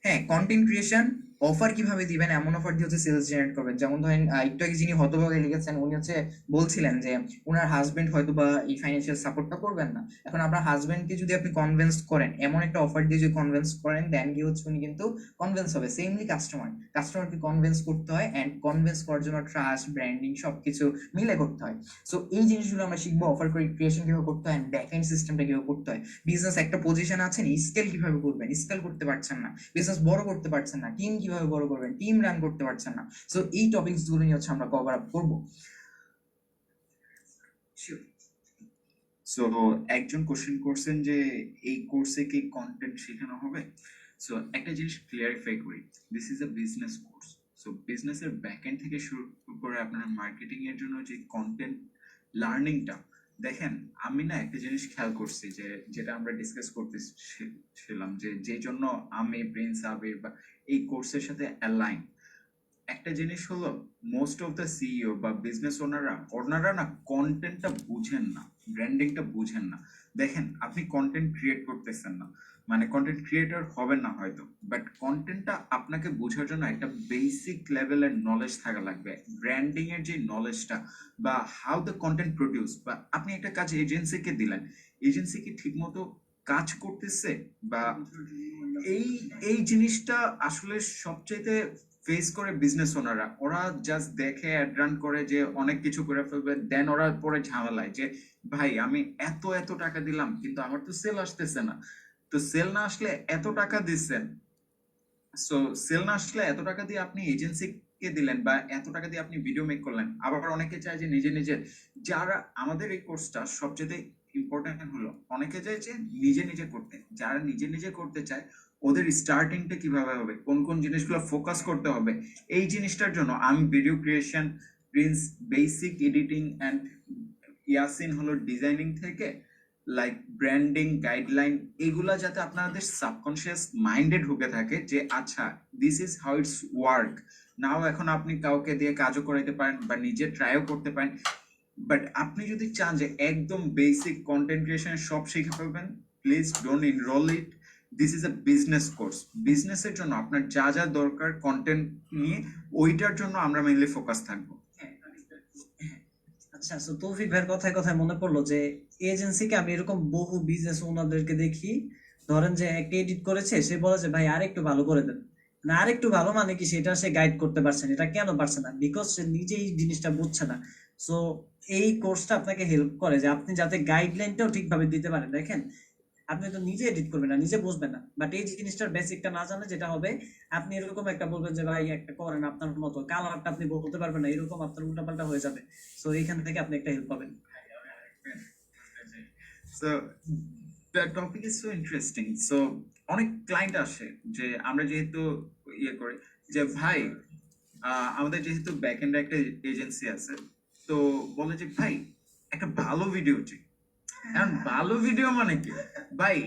হ্যাঁ, কন্টেন্ট ক্রিয়েশন অফার কিভাবে দিবেন, এমন অফার দিয়ে হচ্ছে সেলস জেনারেট করবেন। যেমন ধরেন একটু আগে যিনি হতভাগে লিখেছেন উনি হচ্ছে বলছিলেন যে ওনার হাজবেন্ড হয়তো বা এই ফাইন্যান্সিয়াল সাপোর্টটা করবেন না। এখন আপনার হাজবেন্ডকে যদি আপনি কনভিন্স করেন, এমন একটা অফার দিয়ে যদি কনভিন্স করেন, দেন কি হচ্ছে উনি কিন্তু কনভিন্স হবে। সেমলি কাস্টমারকে কনভিন্স করতে হয়, এন্ড কনভিন্স করার জন্য ট্রাস্ট, ব্র্যান্ডিং সবকিছু মিলে করতে হয়। সো এই জিনিসগুলো আমরা শিখবো। অফার ক্রিয়েশন কিভাবে করতে হয়, ব্যাক এন্ড সিস্টেমটা কিভাবে করতে হয়, বিজনেস একটা পজিশন আছেন, স্কেল কিভাবে করবেন, স্কেল করতে পারছেন না, বিজনেস বড় করতে পারছেন না, টিম কিভাবে বড় করবেন, টিম রান করতে পারছেন না। সো এই টপিকস গুলো নিয়ে হচ্ছে আমরা কভার আপ করবো। সো একজন কোশ্চেন করছেন যে এই কোর্সে কি কন্টেন্ট শেখানো হবে। সো একটা জিনিস ক্লিয়ারিফাই করি, this is a business course. So বিজনেসের ব্যাকএন্ড থেকে শুরু করে আপনার মার্কেটিং এর জন্য যে কন্টেন্ট লার্নিংটা, দেখেন আমি না একটা জিনিস খেয়াল করছি যে যেটা আমরা ডিসকাস করতেছিলাম যে যে জন্য আমি প্রিন্স আবির বা এই কোর্সের সাথে অ্যালাইন, একটা জিনিস হলো মোস্ট অফ দ্য সিইও বা বিজনেস ওনারা না কন্টেন্টটা বুঝেন না, ব্র্যান্ডিংটা বুঝেন না। দেখেন আপনি কন্টেন্ট ক্রিয়েট করতেছেন না মানে কন্টেন্ট ক্রিয়েটর হবেন না হয়তো, বাট কন্টেন্টটা আপনাকে বোঝার জন্য একটা বেসিক লেভেলের নলেজ থাকা লাগবে। ব্র্যান্ডিং এর যে নলেজটা বা হাউ দ্য কন্টেন্ট প্রডিউস, বা আপনি একটা কাজ এজেন্সিকে দিলেন, এজেন্সি কি ঠিকমতো কাজ করতেছে, বা এই এই জিনিসটা আসলে সবচেয়ে ফেস করে বিজনেস ওনারা। ওরা জাস্ট দেখে অ্যাড রান করে যে অনেক কিছু করে ফেলবে, দেন ওরা পরে ঝামেলায় যে ভাই আমি এত এত টাকা দিলাম কিন্তু আমার তো সেল আসতেছে না। তো সেল না আসলে এত টাকা দিচ্ছেন, সো সেল না আসলে এত টাকা দিয়ে আপনি এজেন্সিকে দিলেন বা এত টাকা দিয়ে আপনি ভিডিও মেক করলেন। আবার অনেকে চায় যে নিজে নিজে, যারা আমাদের এই কোর্সটা সবচেয়ে ইম্পর্টেন্ট হলো অনেকে চায় যে নিজে নিজে করতে, যারা নিজে নিজে করতে চায় ওদের স্টার্টিংটা কিভাবে হবে, কোন কোন জিনিসগুলো ফোকাস করতে হবে, এই জিনিসটার জন্য আমি video creation, Prince basic editing and Yasin হলো ডিজাইনিং থেকে লাইক ব্র্যান্ডিং গাইডলাইন, এগুলা যাতে আপনাদের সাবকনশিয়াস মাইন্ডে ঢুকে থাকে যে আচ্ছা this is how it's work নাও। এখন আপনি কাউকে দিয়ে কাজও করাইতে পারেন বা নিজে ট্রাইও করতে পারেন। বাট আপনি যদি চান যে একদম বেসিক কন্টেন্ট ক্রিয়েশন সব শিখে ফেলবেন, please don't enroll it. This is a business course. বিজনেসের জন্য আপনার যা যা দরকার কন্টেন্ট নিয়ে, ওইটার জন্য আমরা মেইনলি ফোকাস থাকবো। আচ্ছা, তো তৌফিক ভাইয়ের কথায় কথায় মনে পড়লো যে এজেন্সিকে আমি এরকম বহু বিজনেস ওনাদেরকে দেখি, ধরেন যে একটা এডিট করেছে, সে বলে যে ভাই আর একটু ভালো করে দেন। না আর একটু ভালো মানে কি, সেটা সে গাইড করতে পারছে না। এটা কেন পারছে না? বিকজ সে নিজেই জিনিসটা বুঝছে না। সো এই কোর্সটা আপনাকে হেল্প করে যে আপনি যাতে গাইডলাইনটাও ঠিকভাবে দিতে পারেন। দেখেন আপনি তো নিজে এডিট করবেন না, নিজে বুঝবেন না, বাট এই জিনিসটার বেসিকটা না জানলে যেটা হবে, আপনি এরকম একটা বলবেন যে ভাই একটা করেন আপনার মতো, কালারটা আপনি বলতে পারবেন না, এরকম আপনার উল্টাপাল্টা হয়ে যাবে। সো এইখান থেকে আপনি একটা হেল্প পাবেন। So the topic is so interesting. So অনেক ক্লায়েন্ট আসে যে আমরা যেহেতু ইয়ে করি যে ভাই আমাদের যেহেতু ব্যাক এন্ডে একটা এজেন্সি আছে, তো বলে যে ভাই একটা ভালো ভিডিও চাই। এখন ভালো ভিডিও মানে কি ভাই,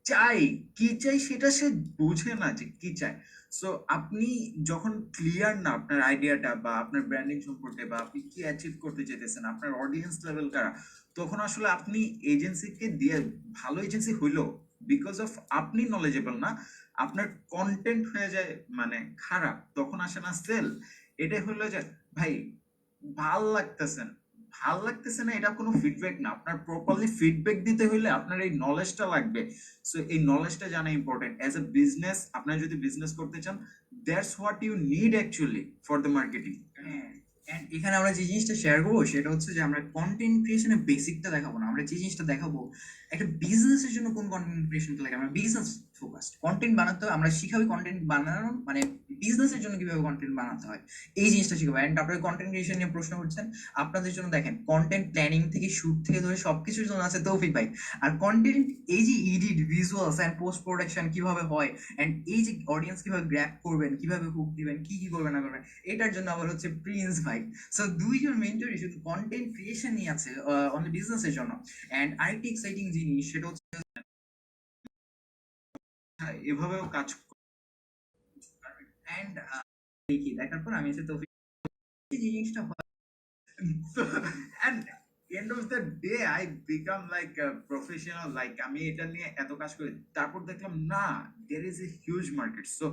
চাই কি চাই সেটা সে বুঝে না যে কি চায়। সো আপনি যখন ক্লিয়ার না আপনার আইডিয়াটা বা আপনার ব্র্যান্ডিং সম্পর্কে বা আপনি কি অ্যাচিভ করতে চাইতেছেন, আপনার অডিয়েন্স লেভেল কারা, তখন আসলে আপনি এজেন্সিকে দিয়ে, ভালো এজেন্সি হইলো বিকজ অফ আপনি নলেজেবল না, আপনার কন্টেন্ট হয়ে যায় মানে খারাপ, তখন আসে না সেল। এটাই হলো যে ভাই ভাল লাগতেছে না, ভাল লাগতেছে না এটা কোনো ফিডব্যাক না। আপনার প্রপারলি ফিডব্যাক দিতে হইলে আপনার এই নলেজটা লাগবে। সো এই নলেজটা জানা ইম্পর্টেন্ট অ্যাজ এ বিজনেস। আপনারা যদি বিজনেস করতে চান, that's what you need actually for the marketing. And এখানে আমরা যে জিনিসটা শেয়ার করবো সেটা হচ্ছে যে আমরা কন্টেন্ট ক্রিয়েশনের বেসিকটা দেখাবো না, আমরা যে জিনিসটা দেখাবো একটা বিজনেসের জন্য কোন কন্টেন্ট ক্রিয়েশনটা লাগে, আমরা বিজনেস ফোকাসড কন্টেন্ট বানাতে হবে, আমরা শিখাবো কন্টেন্ট বানানো মানে বিজনেসের জন্য কিভাবে কন্টেন্ট বানাতে হয় এই জিনিসটা শিখাবো। এন্ড আপনারা কন্টেন্ট ক্রিয়েশন নিয়ে প্রশ্ন করছেন, আপনাদের জন্য দেখেন কন্টেন্ট প্ল্যানিং থেকে শুট থেকে ধরে সবকিছুর জন্য আছে তৌফিক ভাই। আর কন্টেন্ট এই যে edit visuals and post production কিভাবে হয় এন্ড এই যে অডিয়েন্স কিভাবে গ্র্যাব করবেন, কিভাবে হুক দিবেন, কি কি করবেন না করবেন, এটার জন্য আবার হচ্ছে প্রিন্স ভাই। সো দুইজন মেন্টরই শুধু কন্টেন্ট ক্রিয়েশন নিয়ে আছে অনলি বিজনেসের জন্য। এন্ড আরেকটি এক্সাইটিং জিনিস সেটা হচ্ছে হ্যাঁ, এভাবেও কাজ এন্ড দেখি দেখার পর আমি হচ্ছে তৌফিক এই জিনিসটা হয়। So, and end of the day I become like a professional, like আমি এটা নিয়ে এত কাজ করি, তারপর দেখলাম না, there is a huge market. So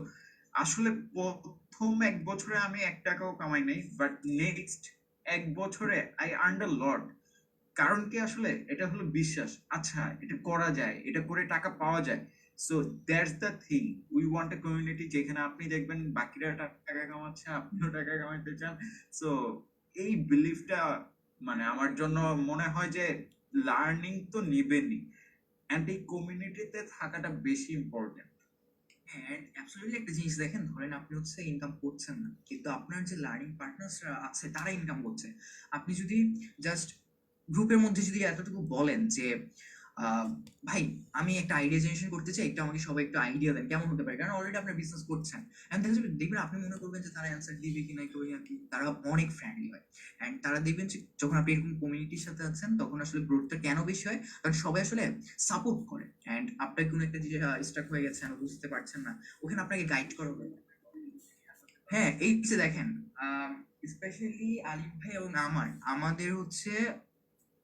আসলে প্রথম 1 বছরে আমি 1 টাকাও কামাই নাই, বাট নেক্সট 1 বছরে আই আর্নড আ লট। কারণ কি, আসলে এটা হলো বিশ্বাস, আচ্ছা এটা করা যায়, এটা করে টাকা পাওয়া যায়। So that's the thing, we want a community যেখানে আপনি দেখবেন বাকিরা টাকা কামাচ্ছে, আপনিও টাকা কামাইতে চান। সো এই বিলিফটা মানে আমার জন্য মনে হয় যে লার্নিং তো নিবেনই, অ্যান্ড এই কমিউনিটিতে থাকাটা বেশি ইম্পর্টেন্ট। এন্ড অ্যাবসলিউটলি একটা জিনিস দেখেন, ধরেন আপনি হচ্ছে ইনকাম করছেন না কিন্তু আপনার যে লার্নিং পার্টনার্সরা আছে তারা ইনকাম করছে। আপনি যদি জাস্ট গ্রুপের মধ্যে যদি এতটুকু বলেন যে আহ, ভাই আমি একটা আইডিয়া জেনারেশন করতে চাই, একটু আমাকে সবাই একটু আইডিয়া দেন কেমন হতে পারে, কারণ অলরেডি আপনার বিজনেস করছেন। এন্ড দেখা যাবে দেখবেন আপনি মনে করবেন যে তারা অ্যান্সার দিবে কি না একটু আর কি, তারা অনেক ফ্রেন্ডলি হয়। এন্ড তারা দেখবেন যে যখন আপনি এরকম কমিউনিটির সাথে আছেন তখন আসলে গ্রোথটা কেন বেশি হয়, কারণ সবাই আসলে সাপোর্ট করে। এন্ড আপনার কোনো একটা জিনিস স্টাক হয়ে গেছেন বুঝতে পারছেন না, ওখানে আপনাকে গাইড করা হবে। হ্যাঁ এই যে দেখেন স্পেশালি আলিফ ভাই এবং আমাদের হচ্ছে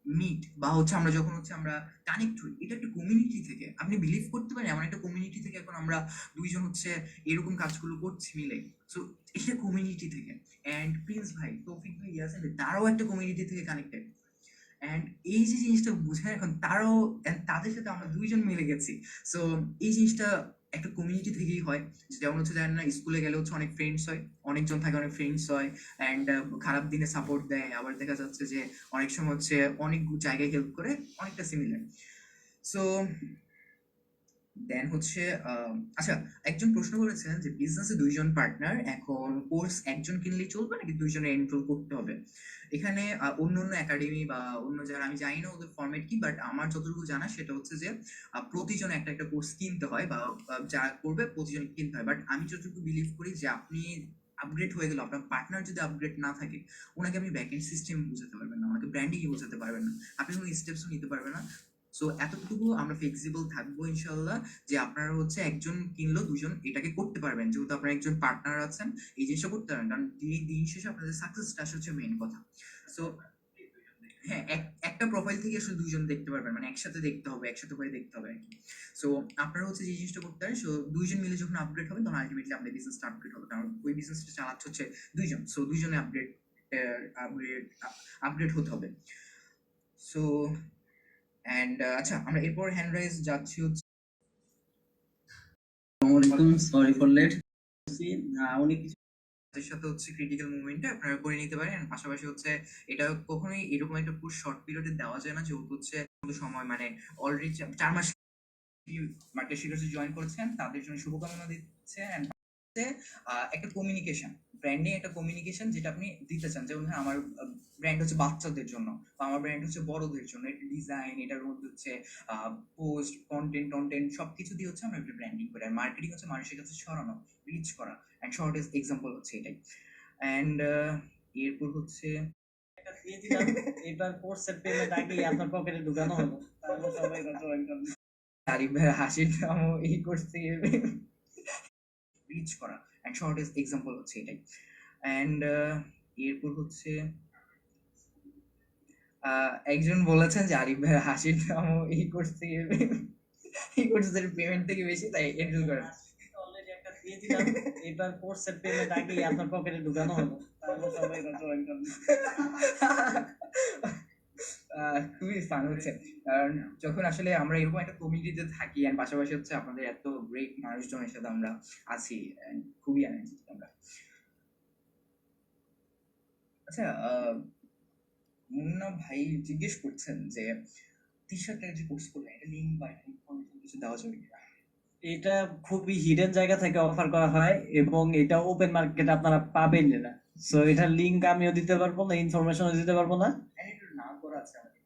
মিট বা হচ্ছে আমরা যখন হচ্ছে আমরা কানেক্ট হই এটা একটা কমিউনিটি থেকে, আপনি বিলিভ করতে পারেন এমন একটা কমিউনিটি থেকে এখন আমরা দুইজন হচ্ছে এরকম কাজগুলো করছি মিলে। সো এটা কমিউনিটি থেকে। এন্ড প্রিন্স ভাই তৌফিক ভাই ইয়াসিন ভাই তারাও একটা কমিউনিটি থেকে কানেক্টেড। এন্ড এই যে জিনিসটা বুঝে এখন তারাও and তাদের সাথে আমরা দুইজন মিলে গেছি। সো এই জিনিসটা একটা কমিউনিটি থেকেই হয়। যেমন হচ্ছে জানেন না, স্কুলে গেলে হচ্ছে অনেক ফ্রেন্ডস হয়, অনেকজন থাকে অনেক ফ্রেন্ডস হয়। এন্ড খারাপ দিনে সাপোর্ট দেয়, আবার দেখা যাচ্ছে যে অনেক সময় হচ্ছে অনেক জায়গায় হেল্প করে, অনেকটা সিমিলার। সো দেন হচ্ছে আচ্ছা একজন প্রশ্ন করেছেন যে বিজনেসে দুইজন পার্টনার, এখন কোর্স একজন কিনলেই চলবে নাকি দুইজনে এনরোল করতে হবে। এখানে অন্য অন্য একাডেমি বা অন্য যারা, আমি জানি না ওদের ফরম্যাট কি, বাট আমার যতটুকু জানা সেটা হচ্ছে যে প্রতিজন একটা একটা কোর্স কিনতে হয় বা যারা করবে প্রতিজন কিনতে হয়। বাট আমি যতটুকু বিলিভ করি যে আপনি আপগ্রেড হয়ে গেল, আপনার পার্টনার যদি আপগ্রেড না থাকে ওনাকে আপনি ব্যাক এন্ড সিস্টেম বোঝাতে পারবেন না, ওনাকে ব্র্যান্ডিং বোঝাতে পারবেন না, আপনি কোনো স্টেপসও নিতে পারবেন না। সো এতটুকু আমরা ফ্লেক্সিবল থাকবো ইনশাল্লাহ যে আপনারা হচ্ছে একজন কিনলো দুজন এটাকে করতে পারবেন, যেহেতু আপনার একজন পার্টনার আছেন এই জিনিসটা করতে পারবেন, কারণ এই দিন শেষে আপনাদের সাকসেসটা হচ্ছে মেইন কথা। সো হ্যাঁ একটা প্রোফাইল থেকে আসলে দুইজন দেখতে পারবেন, মানে একসাথে দেখতে হবে, একসাথে করে দেখতে হবে আর কি। সো আপনারা হচ্ছে যে জিনিসটা করতে পারেন, সো দুইজন মিলে যখন আপগ্রেড হবে তখন আলটিমেটলি আমাদের বিজনেসটা আপগ্রেড হবে, কারণ ওই বিজনেসটা চালাচ্ছে হচ্ছে দুইজন। সো দুইজনে আপগ্রেড আপগ্রেড আপগ্রেড হতে হবে। সো এন্ড আচ্ছা আমরা এরপর হ্যান্ড রাইজ যাচ্ছি হচ্ছে আসসালামাইকুম, সরি ফর লেট। উনি কিছু তাদের সাথে হচ্ছে ক্রিটিক্যাল মুভমেন্টে আপনারা করে নিতে পারেন। আর পাশাপাশি হচ্ছে এটা কখনোই এরকম একটা পুরো শর্ট পিরিয়ডে দেওয়া যায় না, যেহেতু হচ্ছে সময় মানে অলরেডি 4 মাস মার্কেট শিকার্সে জয়েন করেছেন তাদের জন্য শুভকামনা দিচ্ছে। And একটা কমিউনিকেশন, ব্র্যান্ডিং একটা কমিউনিকেশন যেটা আপনি দিতে চান, যেমন ধরেন আমার ব্র্যান্ড হচ্ছে বাচ্চাদের জন্য বা আমার ব্র্যান্ড হচ্ছে বড়দের জন্য, এটা ডিজাইন এটার মধ্যে হচ্ছে পোস্ট কন্টেন্ট টন্টেন্ট সবকিছু দিয়ে হচ্ছে আমরা একটা ব্র্যান্ডিং করি। আর মার্কেটিং হচ্ছে মানুষের কাছে ছড়ানো, রিচ করা। অ্যান্ড শর্টেস্ট এক্সাম্পল হচ্ছে এটাই। অ্যান্ড এরপর হচ্ছে একটা দিয়ে দিলাম, এবার কোর্সের পেমেন্ট আগে আপনার পকেটে ঢুকানো হলো, তাহলে সবাই কত একদম আরিফ ভাই হাসির নামও এই করতে গেলে রিচ করা। অ্যান্ড শর্টেস্ট এক্সাম্পল হচ্ছে এটাই। অ্যান্ড এরপর হচ্ছে একজন বলেছেন যে আরিফ ভাই হাসির নামও এই করতে গেলে এই কোর্সের পেমেন্ট থেকে বেশি, তাই এনরোল করেন। অলরেডি একটা দিয়ে দিলাম, এবার কোর্সের পেমেন্ট আগে আপনার পকেটে ঢুকানো হলো, তাহলে সবাই কত একদম খুবই ফান হচ্ছে, কারণ যখন আসলে আমরা এরকম একটা কমিউনিটিতে থাকি আর পাশাপাশি হচ্ছে আপনাদের এত গ্রেট মানুষজনের সাথে আমরা আছি, and খুবই আনন্দিত আমরা। আচ্ছা, মুন্না ভাই জিজ্ঞেস করছেন যে টি-শার্টের যে কোর্স করলেন এটা লিঙ্ক বা ইনফরমেশন কিছু দেওয়া যাবে কিনা? এটা খুবই হিডেন জায়গা থেকে অফার করা হয় এবং এটা ওপেন মার্কেটে আপনারা পাবেন না। সো এটার লিংক আমিও দিতে পারবো না, ইনফরমেশনও দিতে পারবো না। হ্যাঁ, একটু না করা আছে আমাদের।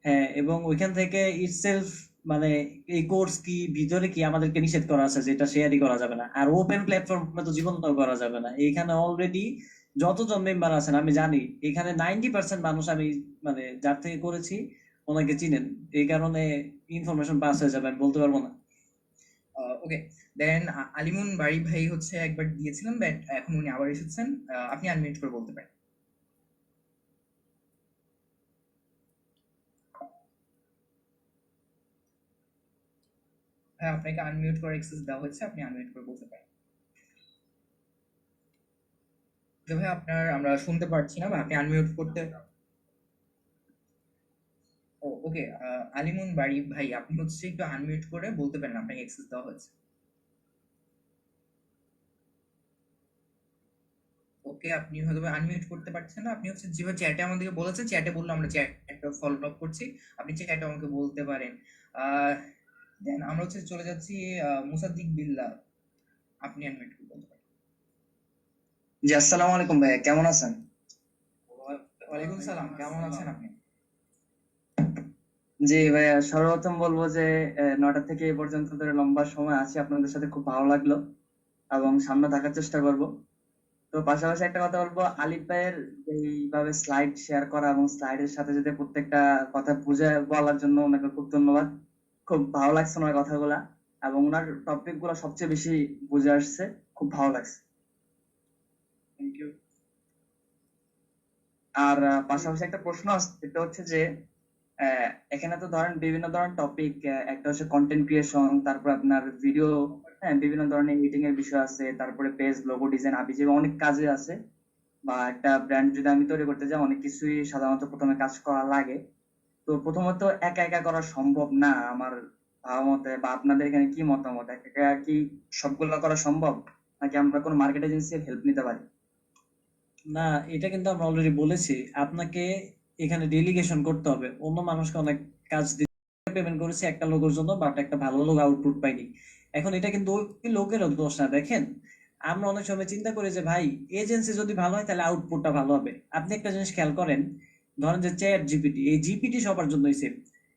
হ্যাঁ, এবং ওইখান থেকে ইটসেলফ মানে এই কোর্স কি ভিতরে কি আমাদেরকে নিষেধ করা আছে যেটা শেয়ারই করা যাবে না। আর ওপেন প্ল্যাটফর্মে তো জীবনটাও করা যাবে না। এইখানে অলরেডি যতজন মেম্বার আছেন আমি জানি এখানে 90% মানুষ আমি মানে যার থেকে করেছি ওনাকে চিনেন, এই কারণে ইনফরমেশন পাস হয়ে যাবে, আমি বলতে পারবো না। ওকে, দেন আলিমুন বাড়ি ভাই হচ্ছে একবার দিয়েছিলাম, বাট এখন উনি আবার এসেছেন। আপনি আনমিউট করে বলতে পারেন। হ্যাঁ, আপনাকে আনমিউট করে অ্যাক্সেস দেওয়া হচ্ছে, আপনি আনমিউট করে বলতে পারেন। যে ভাই আপনার আমরা শুনতে পারছি না, বা আপনি আনমিউট করতে। ও ওকে, আলিমুন বাড়ি ভাই আপনি হচ্ছে একটু আনমিউট করে বলতে পারেন, আপনাকে অ্যাক্সেস দেওয়া হয়েছে। ওকে, আপনি হয়তো আনমিউট করতে পারছেন না। আপনি হচ্ছে যেভাবে চ্যাটে আমাদেরকে বলেছে, চ্যাটে বললো আমরা চ্যাটটা ফলো আপ করছি, আপনি চ্যাটে আমাকে বলতে পারেন। দেন আমরা হচ্ছে চলে যাচ্ছি মুসাদ্দিক বিল্লাহ, আপনি আনমিউট করে বলতে পারেন। জি, আসসালামু আলাইকুম ভাইয়া, কেমন আছেন? ওয়ালাইকুম সালাম, কেমন আছেন আপনি? জি ভাইয়া, সর্বপ্রথম বলবো যে 9টা থেকে এই পর্যন্ত ধরে লম্বা সময় আছি আপনাদের সাথে, খুব ভালো লাগলো এবং সামনে থাকার চেষ্টা করব। তো পাশাপাশি একটা কথা বলবো, আলিফ ভাইয়ের এইভাবে স্লাইড শেয়ার করা এবং স্লাইডের সাথে সাথে প্রত্যেকটা কথা বুঝে বলার জন্য ওনাকে খুব ধন্যবাদ। খুব ভালো লাগছে ওনার কথাগুলা এবং ওনার টপিক গুলা সবচেয়ে বেশি বুঝে আসছে, খুব ভালো লাগছে। Thank you. আর পাশাপাশি একটা প্রশ্ন আছে, সেটা হচ্ছে যে এখানে তো ধরেন বিভিন্ন ধরনের টপিক, একটা হচ্ছে কন্টেন্ট ক্রিয়েশন, তারপর আপনার ভিডিও, হ্যাঁ বিভিন্ন ধরনের এডিটিং এর বিষয় আছে, তারপরে পেজ, লোগো ডিজাইন, আবিজি অনেক কাজে আছে। বা একটা ব্র্যান্ড যদি আমি তৈরি করতে যাই, অনেক কিছুই সাধারণত প্রথমে কাজ করা লাগে। তো প্রথমত একা একা করা সম্ভব না আমার ভাবা মতে, বা আপনাদের এখানে কি মতামত, একা একা কি সবগুলো করা সম্ভব, নাকি আমরা কোনো মার্কেট এজেন্সির হেল্প নিতে পারি? না, এটা কিন্তু আমরা অলরেডি বলেছি, আপনাকে এখানে ডেলিগেশন করতে হবে। অন্য মানুষকে অনেক কাজ দিতে পেমেন্ট করেছি একটা লোকের জন্য, বাট একটা ভালো লোক আউটপুট পাইনি। এখন এটা কিন্তু ওই লোকেরও দোষ না। দেখেন, আমরা অনেক সময় চিন্তা করি যে ভাই এজেন্সি যদি ভালো হয় তাহলে আউটপুটটা ভালো হবে। আপনি একটা জিনিস খেয়াল করেন, ধরেন যে চ্যাট জিপিটি, এই জিপিটি সবার জন্যই সেম।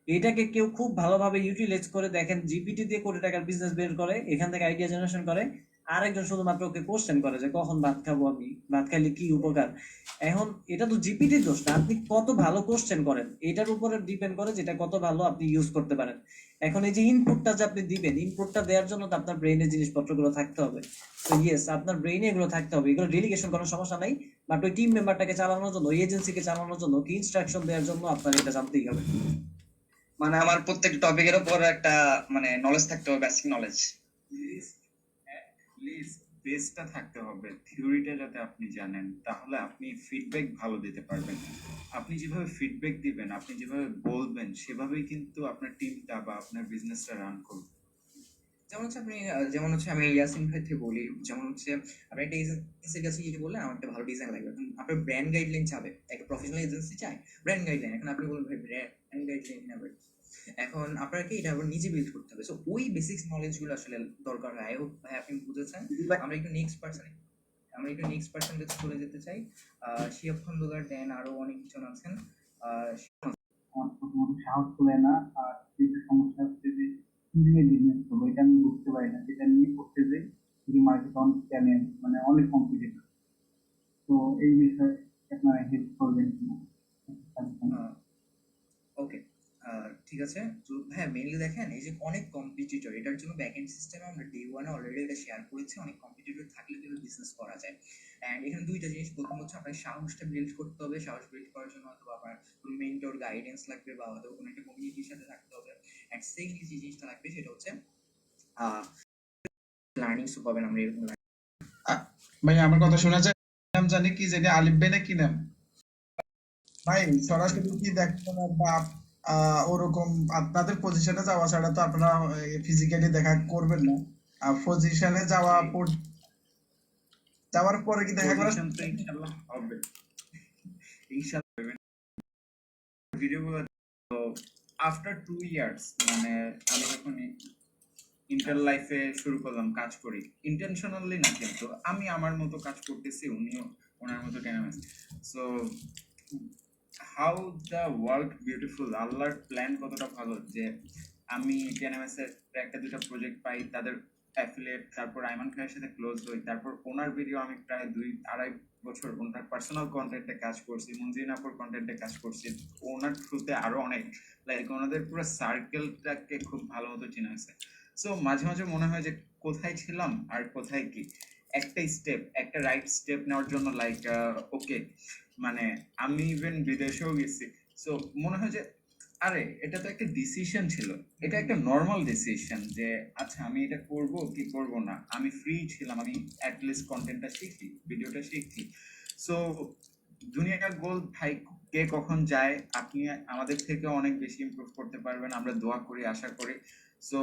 এটাকে কেউ খুব ভালোভাবে ইউটিলাইজ করে, দেখেন জিপিটি দিয়ে কোটি টাকার বিজনেস বের করে, এখান থেকে আইডিয়া জেনারেশন করে। আরেকজন শুধুমাত্র ওকে কোশ্চেন করে যে কখন ভাত খাবো, আমি ভাত খাইলে কি উপকার। এখন এটা তো জিপিটির দোষ না, আপনি কত ভালো কোশ্চেন করেন এটার উপরে ডিপেন্ড করে, যেটা কত ভালো আপনি ইউজ করতে পারেন। এখন এই যে ইনপুটটা যে আপনি দিবেন, ইনপুটটা দেওয়ার জন্য তো আপনার ব্রেইনে জিনিসপত্রগুলো থাকতে হবে। তো ইয়েস, আপনার ব্রেইনে এগুলো থাকতে হবে, এগুলো ডেলিগেশন করার সমস্যা নাই। বাট ওই টিম মেম্বারটাকে চালানোর জন্য, ওই এজেন্সিকে চালানোর জন্য, কি ইনস্ট্রাকশন দেওয়ার জন্য আপনার এটা জানতেই হবে। মানে আমার প্রত্যেক টপিকের উপর একটা মানে নলেজ থাকতে হবে, বেসিক নলেজ। প্লিজ বেসটা থাকতে হবে, থিওরিটা যাতে আপনি জানেন, তাহলে আপনি ফিডব্যাক ভালো দিতে পারবেন। আপনি যেভাবে ফিডব্যাক দিবেন, আপনি যেভাবে বলবেন, সেভাবেই কিন্তু আপনার টিমটা বা আপনার বিজনেসটা রান করবে। যেমন হচ্ছে আমি ইয়াসিন ভাই থেকে বলি, যেমন হচ্ছে আপনি একটা এজেন্সির কাছে গিয়ে বললেন আমার একটা ভালো ডিজাইন লাগবে, এখন আপনার ব্র্যান্ড গাইডলাইন চাবে, একটা প্রফেশনাল এজেন্সি চায় ব্র্যান্ড গাইডলাইন। এখন আপনি বলবেন ভাই ব্র্যান্ড গাইডলাইন নেবে, এখন আপনাকে এটা আবার নিজে বিল্ড করতে হবে। সো ওই বেসিক্স নলেজ গুলো আসলে দরকার হয়। আই হোপ ভাই আপনি বুঝেছেন। আমরা একটু নেক্সট পার্সন কাছে চলে যেতে চাই। শিয়াব খন্দকার, দেন আরো অনেকজন আছেন। সাহস করে না। আর যেটা সমস্যা হচ্ছে যে কিভাবে বিজনেস করবো, এটা আমি বুঝতে পারি না, যেটা নিয়ে করতে যাই যদি মার্কেট অনেক চ্যালেঞ্জ, মানে অনেক কম্পিটিটর। তো এই বিষয়ে আপনারা হেল্প করবেন কিনা? ওকে, ঠিক আছে। তো হ্যাঁ, মেইনলি দেখেন এই যে অনেক কম্পিটিটর, এটার জন্য ব্যাকএন্ড সিস্টেমে আমরা ডে ওয়ানে অলরেডি এটা শেয়ার করেছি। অনেক কম্পিটিটর থাকলে কিন্তু বিজনেস করা যায়। অ্যান্ড এখানে দুইটা জিনিস, প্রথম হচ্ছে আপনার সাহসটা বিল্ড করতে হবে। সাহস বিল্ড করার জন্য হয়তো আপনার কোনো মেন্টর গাইডেন্স লাগবে, বা হয়তো কোনো একটা কমিউনিটির সাথে থাকতে হবে। অ্যান্ড সেকেন্ডলি যে জিনিসটা লাগবে সেটা হচ্ছে লার্নিং সো পাবেন আমরা এরকম। ভাই আমার কথা শোনা যায়? নাম জানি কি জানি, আলিফ ভাই না কি নাম? ভাই সরাসরি কি দেখবেন বা ওরকম আপনাদের পজিশনে যাওয়া ছাড়া তো আপনারা ফিজিক্যালি দেখা করবেন না। আর পজিশনে যাওয়ার পরে কি দেখা করা? পজিশন তো ইনশাআল্লাহ হবে। ইনশাআল্লাহ ভিডিওগুলো আফটার 2 ইয়ার্স, মানে আমি যখন ইন্টার লাইফে শুরু করলাম কাজ করি, ইন্টেনশনালি না, কিন্তু আমি আমার মতো কাজ করতেছি, উনিও ওনার মতো ডেনামাইস। So how the world beautiful, আল্লাহর প্ল্যান কতটা ভালো যে আমি ডেনামাইসের একটা দুটা প্রজেক্ট পাই, তাদের অ্যাফিলিয়েট, তারপর আইমান খানের সাথে ক্লোজ হই, তারপর ওনার ভিডিও আমি প্রায় 2-2.5 বছর ওনার পার্সোনাল কন্টেন্টে কাজ করছি, মঞ্জিন আপুর কন্টেন্টে কাজ করছি, ওনার থ্রুতে আরো অনেক, লাইক ওনাদের পুরো সার্কেলটাকে খুব ভালো মতো চেনা আছে। সো মাঝে মাঝে মনে হয় যে কোথায় ছিলাম আর কোথায় কি, একটা রাইট স্টেপ নেওয়ার জন্য, লাইক ওকে, মানে আমি ইভেন বিদেশেও গেছি। সো মনে হয় যে আরে এটা তো একটা ডিসিশন ছিল, এটা একটা নর্মাল ডিসিশন যে আচ্ছা আমি এটা করব কি করব না, আমি ফ্রি ছিলাম, আমি অ্যাটলিস্ট কন্টেন্টটা শিখি, ভিডিওটা শিখি। সো দুনিয়ার গোল ভাই, কে কখন যায়, আপনি আমাদের থেকে অনেক বেশি ইমপ্রুভ করতে পারবেন, আমরা দোয়া করি, আশা করি। সো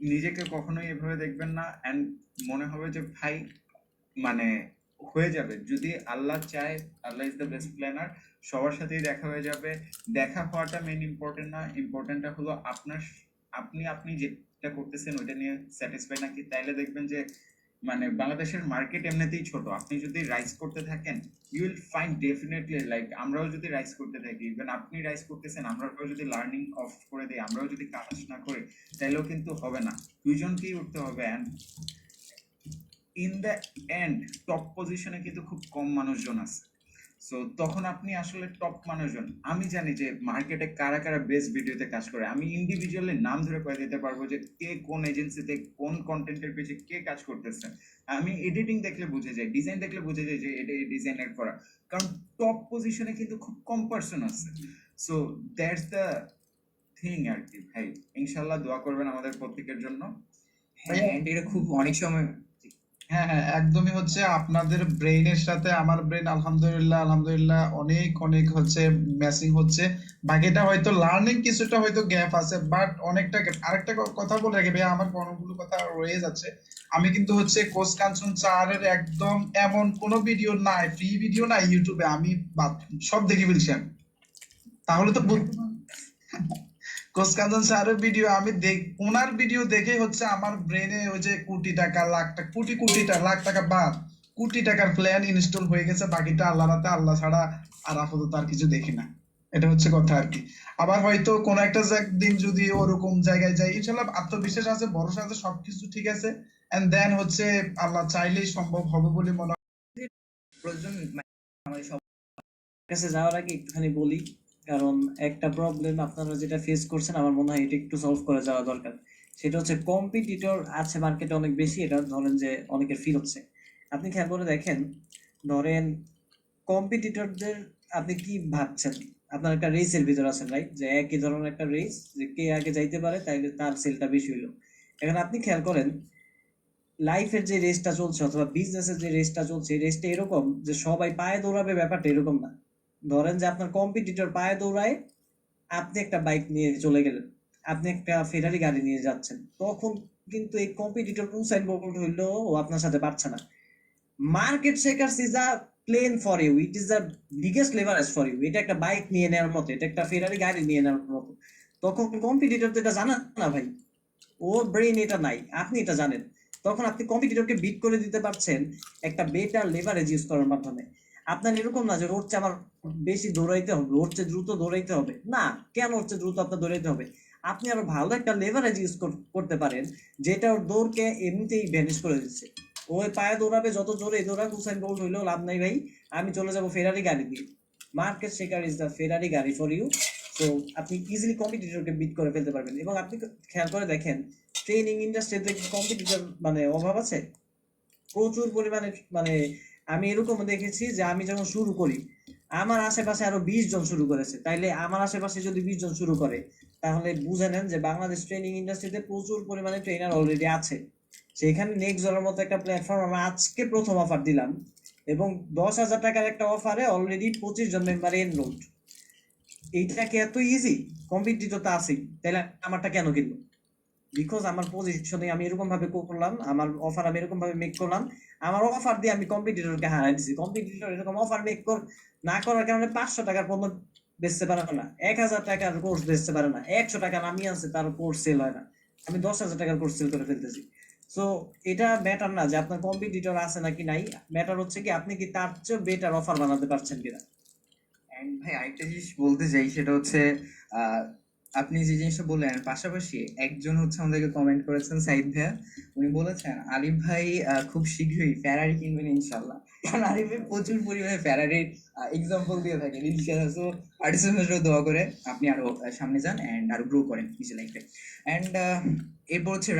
নিজেকে কখনোই এভাবে দেখবেন না, এন্ড মনে হবে যে ভাই মানে হয়ে যাবে, যদি আল্লাহ চায়, আল্লাহ ইজ দ্য বেস্ট প্ল্যানার, সবার সাথেই দেখা হয়ে যাবে। দেখা হওয়াটা মেইন ইম্পর্টেন্ট না, ইম্পর্টেন্টটা হলো আপনি যেটা করতেছেন ওইটা নিয়ে স্যাটিসফাই নাকি, তাইলে দেখবেন যে মানে বাংলাদেশের মার্কেট এমনিতেই ছোট, আপনি যদি রাইজ করতে থাকেন you will find definitely, like আমরাও যদি রাইজ করতে থাকি, ইভেন আপনি রাইজ করতেছেন, আমরাও যদি লার্নিং অফ করে দিই, আমরাও যদি কাজ না করি, তাইলেও কিন্তু হবে না, দুইজনকেই উঠতে হবে। And in the end top পজিশনে কিন্তু খুব কম মানুষজন আছে। সো তখন আপনি আসলে টপ মানুষজন, আমি জানি যে মার্কেটে কারা কারা বেস্ট ভিডিওতে কাজ করে, আমি ইন্ডিভিজুয়ালি নাম ধরে কয়ে দিতে পারবো যে কে কোন এজেন্সিতে কোন কন্টেন্টের পেজে কে কাজ করতেছে। আমি এডিটিং দেখলে বুঝে যাই, ডিজাইন দেখলে বুঝে যাই যে এটা এই ডিজাইনের করা, কারণ টপ পজিশনে কিন্তু খুব কম পার্সন আছে। সো দ্যাটস দ্য থিং আর কি ভাই, ইনশাল্লাহ দোয়া করবেন আমাদের প্রত্যেকের জন্য। হ্যাঁ, and এটা খুব অনেক সময় হ্যাঁ হ্যাঁ, একদমই হচ্ছে আপনাদের ব্রেইনের সাথে আমার ব্রেন আলহামদুলিল্লাহ অনেক অনেক হচ্ছে ম্যাচিং হচ্ছে। বাকিটা হয়তো লার্নিং কিছুটা হয়তো গ্যাপ আছে, বাট অনেকটা gap। আরেকটা কথা বলে রাখি ভাই, আমার অনেকগুলো কথা রয়ে যাচ্ছে। আমি কিন্তু হচ্ছে কোচ কাঞ্চন স্যারের একদম এমন কোনো ভিডিও নাই, ফ্রি ভিডিও নাই ইউটিউবে, আমি সব দেখে ফেলছি আমি। তাহলে তো কোচ কাঞ্চন স্যারের ভিডিও আমি ওনার ভিডিও দেখে হচ্ছে আমার ব্রেনে ওই যে কোটি টাকা লাখ টাকা কোটি লাখ টাকা বাদ কোটি টাকার প্ল্যান ইনস্টল হয়ে গেছে, বাকিটা আল্লাহ রাতে, আল্লাহ ছাড়া আর আপাতত আর কিছু দেখি না। এটা হচ্ছে কথা আর কি। আবার হয়তো কোন একটা দিন যদি ওরকম জায়গায় যাই, ইনশাল্লাহ আত্মবিশ্বাস আছে, ভরসা আছে, সবকিছু ঠিক আছে, এন্ড দেন হচ্ছে আল্লাহ চাইলেই সম্ভব হবে বলে মনে হয়। প্রয়োজন, আমাদের সব কাছে যাওয়ার আগে একটুখানি বলি, কারণ একটা প্রবলেম আপনারা যেটা ফেস করছেন আমার মনে হয় এটা একটু সলভ করে যাওয়া দরকার। সেটা হচ্ছে কম্পিটিটর আছে মার্কেটে অনেক বেশি, এটা ধরেন যে অনেকের ফিল হচ্ছে। আপনি খেয়াল করে দেখেন, ধরেন কম্পিটিটরদের আপনি কি ভাবছেন, আপনার একটা রেসের ভিতর আছেন, রাইট? যে একই ধরনের একটা রেস, যে কে আগে যাইতে পারে তাইলে তার সেলটা বেশি হইলো। এখন আপনি খেয়াল করেন লাইফের যে রেসটা চলছে অথবা বিজনেসের যে রেসটা চলছে, এই রেসটা এরকম যে সবাই পায়ে দৌড়াবে, ব্যাপারটা এরকম না। ধরেন যে আপনার কম্পিটিটর পায়ে দৌড়ায়, আপনি একটা বাইক নিয়ে চলে গেলেন, আপনি একটা ফেরারি গাড়ি নিয়ে যাচ্ছেন, তখন কিন্তু এই কম্পিটিটর উসাইন বোল্ট হইলেও ও আপনার সাথে পারছে না। Market shakers is a plan for you, it is the biggest leverage for you. এটা একটা বাইক নিয়ে নেওয়ার মতো, এটা একটা ফেরারি গাড়ি নিয়ে নেওয়ার মতো। তখন কম্পিটিটর তো এটা জানা না ভাই, ওর ব্রেন এটা নাই, আপনি এটা জানেন। তখন আপনি কম্পিটিটরকে বিট করে দিতে পারছেন একটা বেটার লেভারেজ ইউজ করার মাধ্যমে। আপনার এরকম না যে ওর চেয়ে আমার বেশি দৌড়াইতে হবে, ওর চেয়ে দ্রুত দৌড়াইতে হবে, না, কেন ওর চেয়ে দ্রুত আপনার দৌড়াইতে হবে? আপনি আরো ভালো একটা লেভারেজ ইউজ করতে পারেন, যেটা ওর দৌড়কে এমনিতেই ভ্যানিশ করে দিচ্ছে। ওই পায়ে দৌড়াবে, যত জোরে দৌড়াক, উসাইন বোল্ট হইলেও লাভ নাই ভাই, আমি চলে যাবো ফেরারি গাড়ি দিয়ে। মার্কেট শেকার ইজ দ্য ফেরারি গাড়ি ফর ইউ। তো আপনি ইজিলি কম্পিটিটরকে বিট করে ফেলতে পারবেন। এবং আপনি খেয়াল করে দেখেন, ট্রেনিং ইন্ডাস্ট্রিতে কম্পিটিটর মানে অভাব আছে প্রচুর পরিমাণে। মানে আমি এরকম দেখেছি যে আমি যখন শুরু করি, আমার আশেপাশে আরো 20 জন শুরু করেছে, তাইলে আমার আশেপাশে যদি 20 জন শুরু করে, তাহলে বুঝে নেন যে বাংলাদেশ ট্রেনিং ইন্ডাস্ট্রিতে প্রচুর পরিমাণে ট্রেনার অলরেডি আছে। সেখানে নেক্সট জনের মতো একটা প্ল্যাটফর্ম আমরা আজকে প্রথম অফার দিলাম, এবং 10,000 টাকার একটা অফারে অলরেডি 25 জন মেম্বার এনরোল্ড। এইটা কি এত ইজি? কম্পিটিটর তো আছেই, তাহলে আমারটা কেন কিনবো? বিকজ আমার পজিশনে আমি এরকম ভাবে করলাম, আমার অফার আমি এরকম ভাবে মেক করলাম, আমার অফার দিয়ে আমি কম্পিটিটরকে হারাই দিছি। কম্পিটিটর এরকম অফার মেক না করার কারণে 500 টাকার পণ্য বেচতে পারে না, 1000 টাকার কোর্স বেচতে পারে না, 100 টাকা নামিয়ে আছে তার কোর্স সেল হয় না, আমি 10,000 টাকার কোর্স সেল করে ফেলতেছি। সো এটা ম্যাটার না যে আপনার কম্পিটিটর আছে নাকি নাই, ম্যাটার হচ্ছে কি আপনি কি তার চেয়ে বেটার অফার বানাতে পারছেন কিনা। And ভাই আরেকটা জিনিস বলতে চাই, সেটা হচ্ছে আহ, আপনি যে জিনিসটা বললেন পাশাপাশি একজন হচ্ছে আমাদেরকে কমেন্ট করেছেন, সাইদ ভাইয়া, উনি বলেছেন আলিফ ভাই খুব শীঘ্রই ফেরারি কিনবেন ইনশাল্লাহ। কারণ আলিফ ভাই প্রচুর পরিমাণে ফেরারির এক্সাম্পল দিয়ে থাকেন ইনশাল্লাহ। সো পার্টিসিপেন্টরা দোয়া করে আপনি আরো সামনে যান এন্ড আরো গ্রো করেন নিজের লাইফে। এন্ড এরপর হচ্ছে